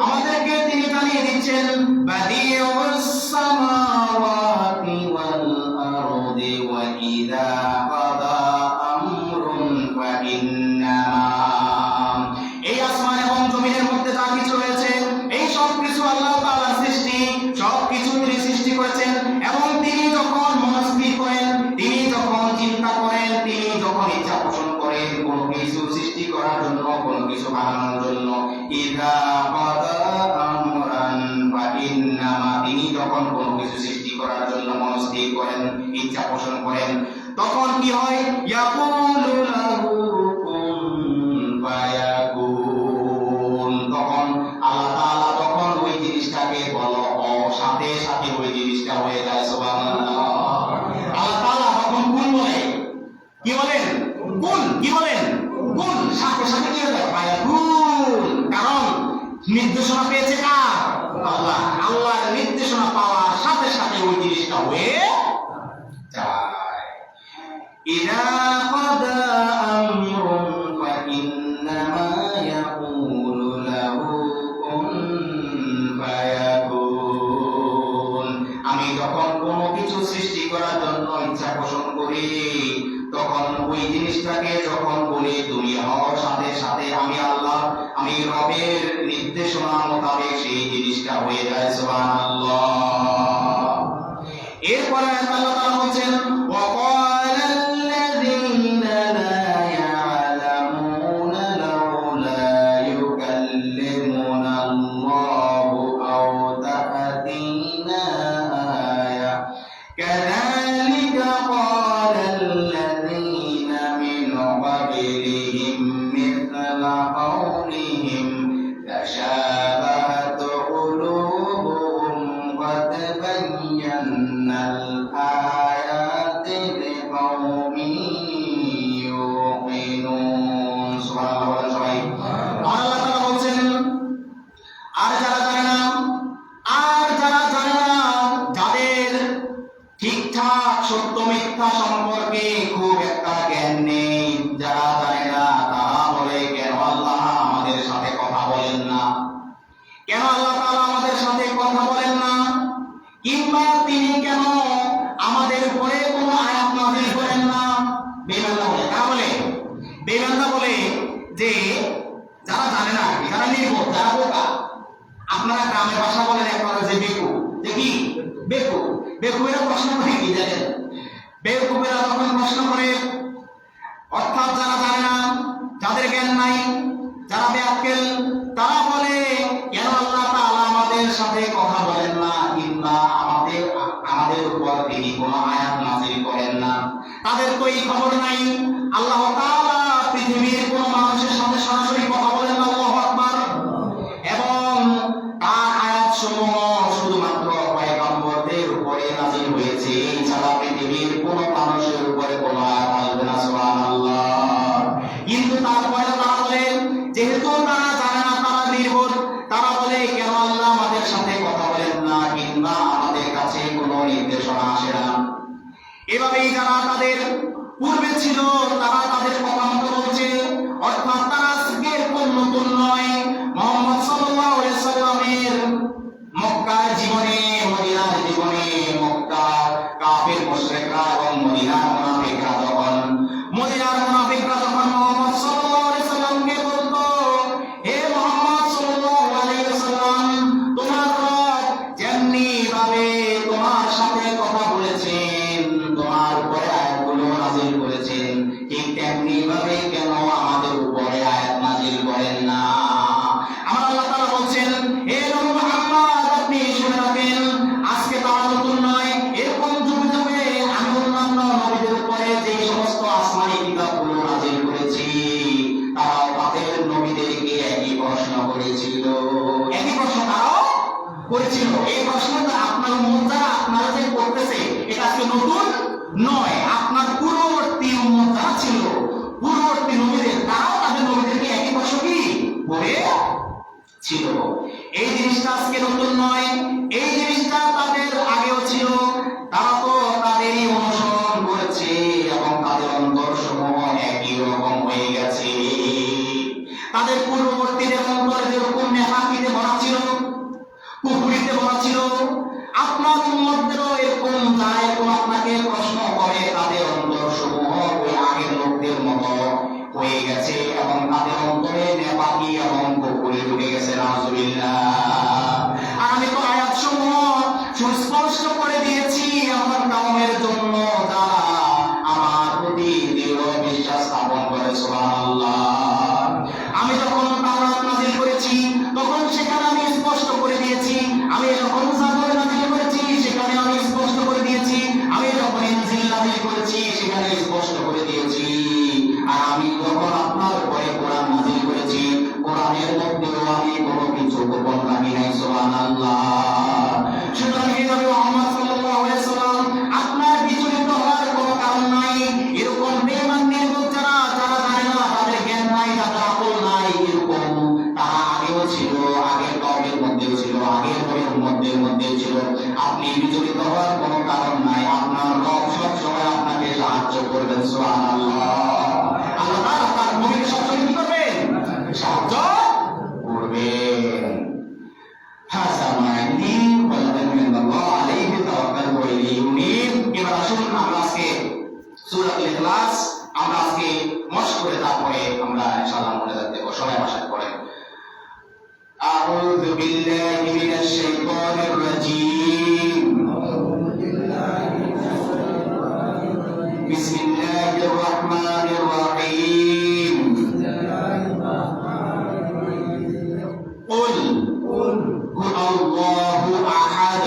আমাদেরকে তিনি জানিয়ে দিচ্ছেন বাদিউস সামাওয়াতি ওয়াল আরদি ওয়া ইযা ক্বাদা আমরুন ফা ইন্নামা, এই আসমান এবং জমিনের মধ্যে যা কিছু রয়েছে এই সব কিছু আল্লাহ তাআলার সৃষ্টি, সব কিছু তিনি সৃষ্টি করেছেন। এবং তিনি যখন মনস্থির করেন, তিনি যখন চিন্তা করেন, তিনি যখন ইচ্ছা পোষণ করেন কোনো কিছু সৃষ্টি করার জন্য, কোনো কিছু বানানোর জন্য, ইযা ক্বাদা আমরান ফা ইন্নামা, তিনি যখন কোনো কিছু সৃষ্টি করার জন্য মনস্থির করেন, ইচ্ছা পোষণ করেন, তখন কি হয়? ইয়াকুলু লাহু কুন ফায়াকুন। তখন আল্লাহ তাআলা তখন ওই জিনিসটাকে বলো, সাথে সাথে ওই জিনিসটা হয়ে যায়। সুবহানাল্লাহ। আল্লাহ তাআলা তখন কোন বলে, কি বলেন? কোন, কি বলেন? কোন, সাথে সাথে কি হয়ে যায়? ফায়াকুন। কারণ নির্দেশনা পেয়েছে কার? আল্লাহ। আল্লাহর নির্দেশনা পাওয়ার সাথে সাথে ওই জিনিসটা হয়ে যায়। ইযা ক্বাদা আমরুন ফা ইন্নামা ইয়াকুলু লাহু কুন ফায়াকুন। আমি যখন কোনো কিছু সৃষ্টি করার জন্য ইচ্ছা পোষণ করি তখন ওই জিনিসটাকে যখন বলি তুমি হও, সাথে সাথে আমি আল্লাহ, আমি রবের নির্দেশনা মোতাবেক সেই জিনিসটা হয়ে যায়। সুবহানাল্লাহ। এরপরে আল্লাহ তাআলা বলেন وقال الذين لا يعلمون لولا يكلمنا الله أو تأتينا آية كذلك قال الذين من قبلهم مثل قول কথা বলেন না? কেন আল্লাহ তাআলা আমাদের সাথে কথা বলেন না? কিংবা তিনি কেন আমাদের উপরে কোনো আয়াত নাযিল করেন না? বেঈমানরা বলে, কারা বলে? বেঈমানরা বলে যে যারা জানে না, যারা নির্বোধ, যারা বোকা। আপনারা গ্রামের ভাষা বলেন আপনারা যে বেকু, যে কি বেকু, বেকুরা প্রশ্ন করে কি জানেন? বেকুবেরা যখন প্রশ্ন করে, অর্থাৎ যারা জানে না, যাদের জ্ঞান নাই, যারা বেআক্কেল, তারা বলে কেন আল্লাহ তাআলা আমাদের সাথে কথা বলেন না, কিংবা আমাদের উপর তিনি কোনো আয়াত নাযিল করেন না। তাদের তো এই খবর নাই আল্লাহ তাআলা পৃথিবীর কোনো মানুষের সাথে সরাসরি কথা বলেন না, আল্লাহু আকবার। এবং তার আয়াত সমূহ শুধুমাত্র পয়গম্বরদের উপরে নাযিল হয়েছে, এছাড়া পৃথিবীর কোনো মানুষের উপরে কোনো আয়াত আসবে না, সুবহানাল্লাহ। কিন্তু তারপরে তারা বলেন, যেহেতু তারা জানে না, তারা নির্বোধ, তারা বলে কেন আল্লাহ আমাদের সাথে কথা বলেন না, কিংবা আমাদের কাছে কোনো নির্দেশনা আসে না। এভাবেই যারা তাদের পূর্বে ছিল তারা তাদের কথা মতো বলছে, অর্থাৎ তারা আজকের কোন নতুন নয়। মুহাম্মদ সাল্লাল্লাহু আলাইহি সাল্লামের মক্কার জীবনে, মদিনার জীবনে মক্কার কাফির মুশরিকরা এবং মদিনার মুনাফিকরা যখন মুহাম্মদ সাল্লাল্লাহু আলাইহি সাল্লামকে বলতো, হে মুহাম্মদ সাল্লাল্লাহু আলাইহি সাল্লাম, তোমার রব যেমনি ভাবে তোমার সাথে কথা বলেছেন, তোমার উপরে আয়াতগুলো নাযিল করেছেন, ঠিক তেমনি ভাবে কেন আমাদের উপরে আয়াত নাযিল করেন না? আমার আল্লাহ তাআলা বলছেন, হে নবী মুহাম্মদ, আপনি শুনে রাখেন, আজকে তারা নতুন নয়, এরকম যুগে যুগে আমি অন্যান্য নবীদের উপরে যে সমস্ত আসমানী কিতাবগুলো নাযিল করেছি, তারাও তাদের নবীদেরকে একই প্রশ্ন করেছিল, একই প্রশ্ন তারাও করেছিল। এই প্রশ্নটা আপনার উম্মত যারা আপনারা যে করতেছে, এটা আজকে নতুন নয়। আপনার পূর্ববর্তী উম্মত যারা ছিল, পূর্ববর্তী নবীদের, তারাও তাদের নবীদেরকে একই প্রশ্ন কি করেছিল। এই জিনিসটা আজকে নতুন নয়, এই জিনিসটা তাদের আগেও ছিল। তারা তো তাদেরই অনুসরণ করেছে এবং তাদের অন্তরসমূহ একই রকম হয়ে গেছে। তাদের পূর্ববর্তীদের অন্তর যেরকম নেফাকিতে ভরা ছিল, কুফরিতে ভরা ছিল, আপনার উম্মতদেরও এরকম, যারা এরকম আপনাকে প্রশ্ন করে, তাদের অন্তরসমূহ ওই আগের লোকদের মতো হয়ে গেছে এবং তাদের অন্তরে নেফাকি এবং কুফরি ঢুকে গেছে, নাউজুবিল্লাহ। আর আমি তো আয়াতসমূহ সুস্পষ্ট করে দিয়েছি আমার কওমের জন্য, যারা আমার প্রতি দৃঢ় বিশ্বাস স্থাপন করে, সুবহানাল্লাহ। আমি যখন তাওরাত নাযিল করেছি, তখন সেখানে আমি স্পষ্ট করে দিয়েছি। আমি যখন জাবুর নাযিল করেছি, সেখানে আমি স্পষ্ট করে দিয়েছি। আমি যখন ইনজিল নাযিল করেছি, সেখানে স্পষ্ট করে দিয়েছি। আর আমি যখন আপনার উপরে কোরআন নাযিল করেছি, কোরআনের মধ্যেও আমি কোনো কিছু গোপন রাখি নাই, সুবহানাল্লাহ। সুতরাং হে নবী মুহাম্মদ সাল্লাল্লাহু আলাইহি সাল্লাম, আপনার বিচলিত হওয়ার কোনো কারণ নাই। এরকম বেঈমান নির্বোধ যারা জানে না, তাদের জ্ঞান নাই, তাদের আকল নাই, এরকম তারা আগেও ছিল, আগের কওমের মধ্যেও ছিল, আগের নবীর উম্মতদের মধ্যেও ছিল। আপনি বিচলিত হওয়ার কোনো কারণ নাই। আপনার রব সব সময় আপনাকে সাহায্য করবেন, সুবহানাল্লাহ। আল্লাহ তাআলা তার নবীকে সবসময় কি করবেন? সাহায্য করবেন। হাসা মা ইনদি ওয়ালাকুম মিনাল্লাহ আলাইহি তাওয়াক্কালতু ওয়া ইলাইহি উনীব। এবার আসুন আমরা আজকে সূরাতুল ইখলাস আমরা আজকে মশক করে, তারপরে আমরা ইনশাআল্লাহ মনে রাখতে পারবো। সবাই আমার সাথে পড়েন। আউযু বিল্লাহি মিনাশ শাইতানির রাজীম। বিসমিল্লাহির রাহমানির রাহিম। কুল হুয়াল্লাহু আহাদ।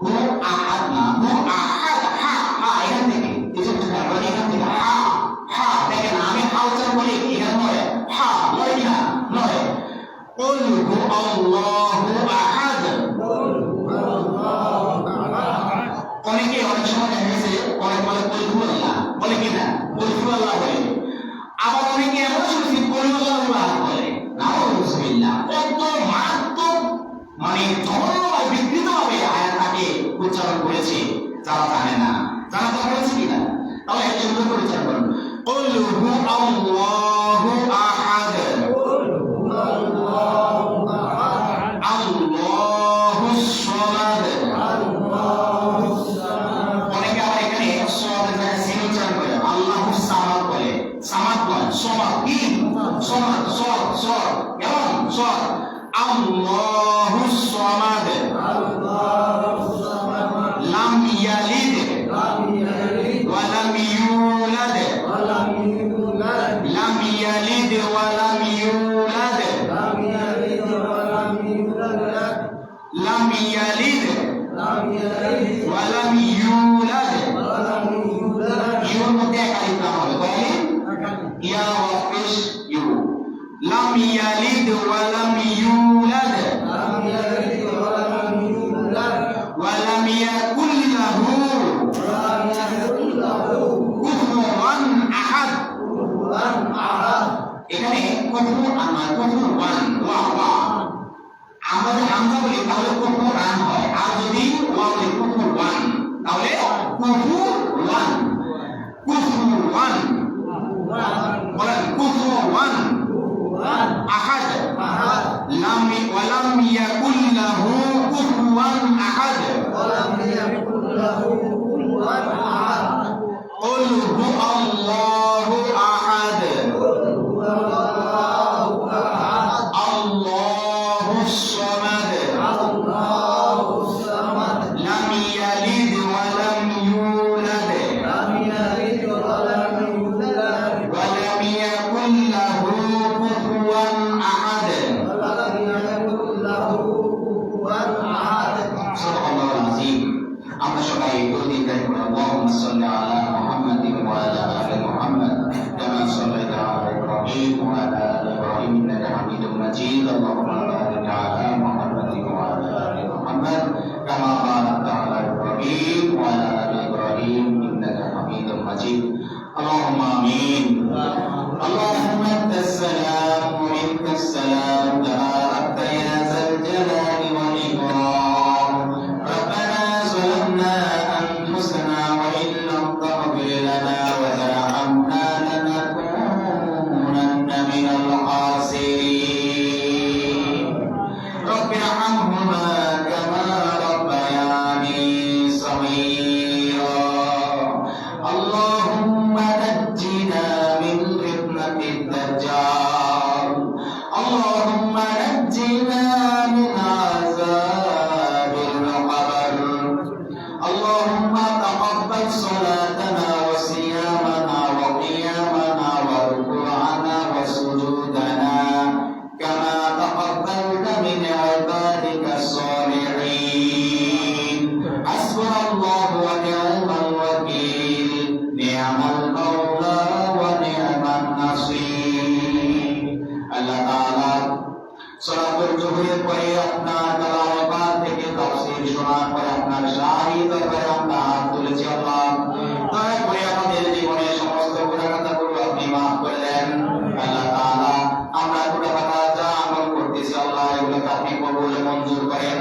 হু আহাদ না, হু আহাদ। হা হা এখান থেকে এখান থেকে হা হা, দেখেন আমি হা উচ্চারণ করি, এখানে নয়, হা নয় না, নয়। কুল হুয়াল্লাহু আহাদ। অনেকে অনেক সময় দেখা গেছে অনেক বলে কুল হুয়াল্লাহ বলে, কি না কুল হুয়াল্লাহ বলে। আবার অনেকে এমন শুনছি কুল হুয়াল্লাহু আহাদ বলে। নাউযুবিল্লাহ। কত মারাত্মক, মানে জঘন্যভাবে, বিকৃতভাবে আয়াতটাকে উচ্চারণ করেছে যারা জানে না। জানা তো হয়েছে কিনা? তাহলে এক সুন্দর করে উচ্চারণ করুন। قل هو الله أحد الله الصمد অনেকে আবার এখানে সমাদ জায়গায় সিন উচ্চারণ করে আল্লাহু সামাদ বলে সামাদ নয় সমাদ কি সমাদ সদ সদ কেমন সদ আল্লাহু সামাদ লাম ইয়ালিদ ওয়া লাম ইউলাদ লাম ইয়ালিদ ওয়া লাম ইউলাদ লাম ইয়ালিদ ওয়া লাম ইউলাদ ইউর মধ্যে এক আলিফ লাম হবে তাহলে ইয়া ওয়া পেশ ইউ লাম ইয়ালিদ ওয়া লাম ইউলাদ ওয়া লাম ইয়াকুল লাহু কুফুয়ান আহাদ এখানে কুফুয়ান মানে কুফুয়ান ওয়া ওয়া আমরা যদি হামজা বলি তাহলে কুফুয়ান হয় আর যদি ওয়া বলি কুফুয়ান তাহলে কুফুয়ান কুফুয়ান বলেন কুফুয়ান আহাদ লাম ওয়া লাম ইয়াকুল লাহু কুফুয়ান আহাদ قل هو الله أحد الله الصمد لم يلد ولم يولد ولم يكن له كفوا أحد صدق الله العظيم আমরা সবাই প্রতিদিন পড়ি اللهم صل على محمد وعلى آل محمد كما صليت على إبراهيم وعلى آل إبراهيم إنك حميد مجيد اللهم بارك على محمد وعلى آل محمد كما باركت على إبراهيم وعلى آل إبراهيم إنك حميد مجيد اللهم آمين اللهم أنت السلام ومنك السلام تباركت يا ذا الجلال والإكرام ربنا ظلمنا أنفسنا وإن لم تغفر لنا وترحمنا لنكونن من الخاسرين رب ارحمهما كما ربياني صغيرا اللهم نجنا من فتنة الدجال اللهم نجنا من عذاب القبر اللهم تقبل صلاتنا وصيامنا وقيامنا وركوعنا وسجودنا كما تقبلت من عبادك الصالحين حسبنا الله ونعم الوكيل نعم المولى ونعم النصير الله تعالى সলাতুল জোহরের পরে আপনার কালামাত থেকে তাফসীর শোনার পরে আপনার শাহী দরবারে আমরা হাত তুলেছি আল্লাহ দয়া করে আমাদের জীবনের সমস্ত গুনাহগুলো আপনি maaf করে দেন আল্লাহ তাআলা আমরা গুনাহগার যা আমল করতেছি আল্লাহ এগুলোকে আপনি কবুল মঞ্জুর করেন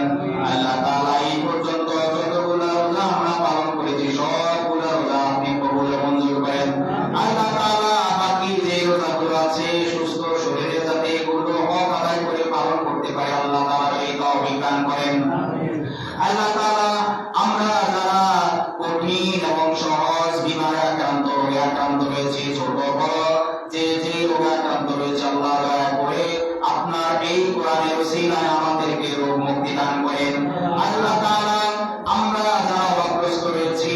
আল্লাহ তাআলা এই পর্যন্ত যতগুলো রোজা আমরা পালন করেছি সবগুলো রোজা আপনি কবুল মঞ্জুর করেন আল্লাহ তাআলা বাকি যে রোজাগুলো আছে সুস্থ শরীরে যাতে এগুলো হক আদায় করে পালন করতে পারে আল্লাহ তাআলা এই তৌফিক দান করেন আল্লাহ তাআলা আমরা যারা কঠিন এবং সহজ বিমারে আক্রান্ত রয়েছে ছোট বড় যে রোগে আক্রান্ত রয়েছে আল্লাহ দয়া করে আপনার এই কোরআনের ওসিলায় আমাদেরকে রোগ মুক্তি দান করেন আল্লাহ তাআলা আমরা যারা অভাবগ্রস্ত রয়েছি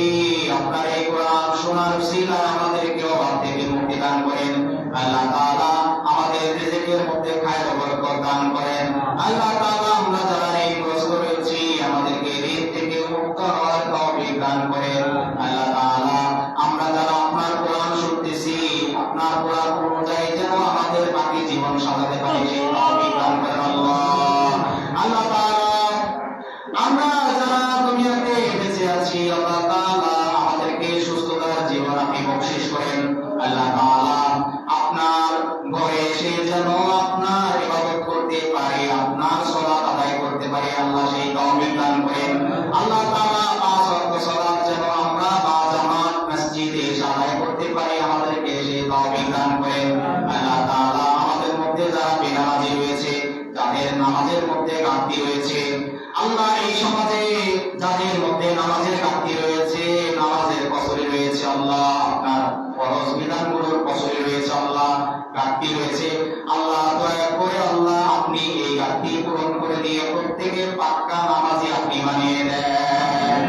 আপনার এই কোরআন শোনার ওসিলায় আমাদেরকে অভাব থেকে মুক্তি দান করেন আল্লাহ তাআলা আমাদের রিজিকের মধ্যে খায়ের বরকত দান করেন আল্লাহ তাআলা আমরা যারা ঋণগ্রস্ত রয়েছি আমাদেরকে ঋণ থেকে মুক্ত হওয়ার তৌফিক দান করেন আল্লাহ তাআলা আমরা যারা আপনার কোরআন শুনতেছি আপনার কোরআন অনুযায়ী যেন আমাদের বাকি জীবন সাজাতে পারি সেই তৌফিক দান করেন আল্লাহ আল্লাহ তাআলা আমরা যারা দুনিয়াতে বেঁচে আছি আল্লাহ তাআলা আমাদেরকে সুস্থতার জীবন আপনি বকশিশ করেন আল্লাহ তাআলা আপনার ঘরে এসে যেন আপনার ইবাদত করতে পারে আপনার সালাত আদায় করতে পারে আল্লাহ সেই তৌফিক দান করেন আল্লাহ তাআলা পাঁচ ওয়াক্ত সালাত যেন আমরা বা জামাত মসজিদে এসে আদায় করতে পারি আমাদেরকে সেই বেনামাজি রয়েছে, যাদের নামাজের মধ্যে ঘাটতি রয়েছে, আল্লাহ এই সমাজে যাদের মধ্যে নামাজের ঘাটতি রয়েছে, নামাজের কসরে রয়েছে, আল্লাহ আপনার ফরজ বিধানগুলোর কসরে রয়েছে, আল্লাহ ঘাটতি রয়েছে, আল্লাহ দয়া করে আল্লাহ আপনি এই ঘাটতি পূরণ করে দিয়ে প্রত্যেকের পাক্কা নামাজি আপনি বানিয়ে দেন।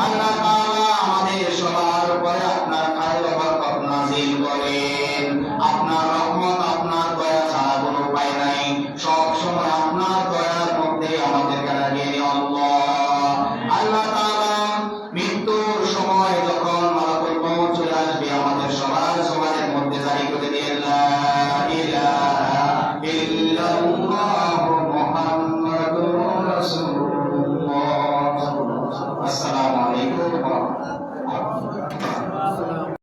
আল্লাহ তাআলা আমাদের সবার উপরে আপনার খায়র বরকত নাযিল করেন। আপনার রহমত আপনার দয়া ছাড়া কোনো উপায় নাই। সব সময় আপনার দয়ার মধ্যে আমাদেরকে রাখিয়ে দিন আল্লাহ। আল্লাহ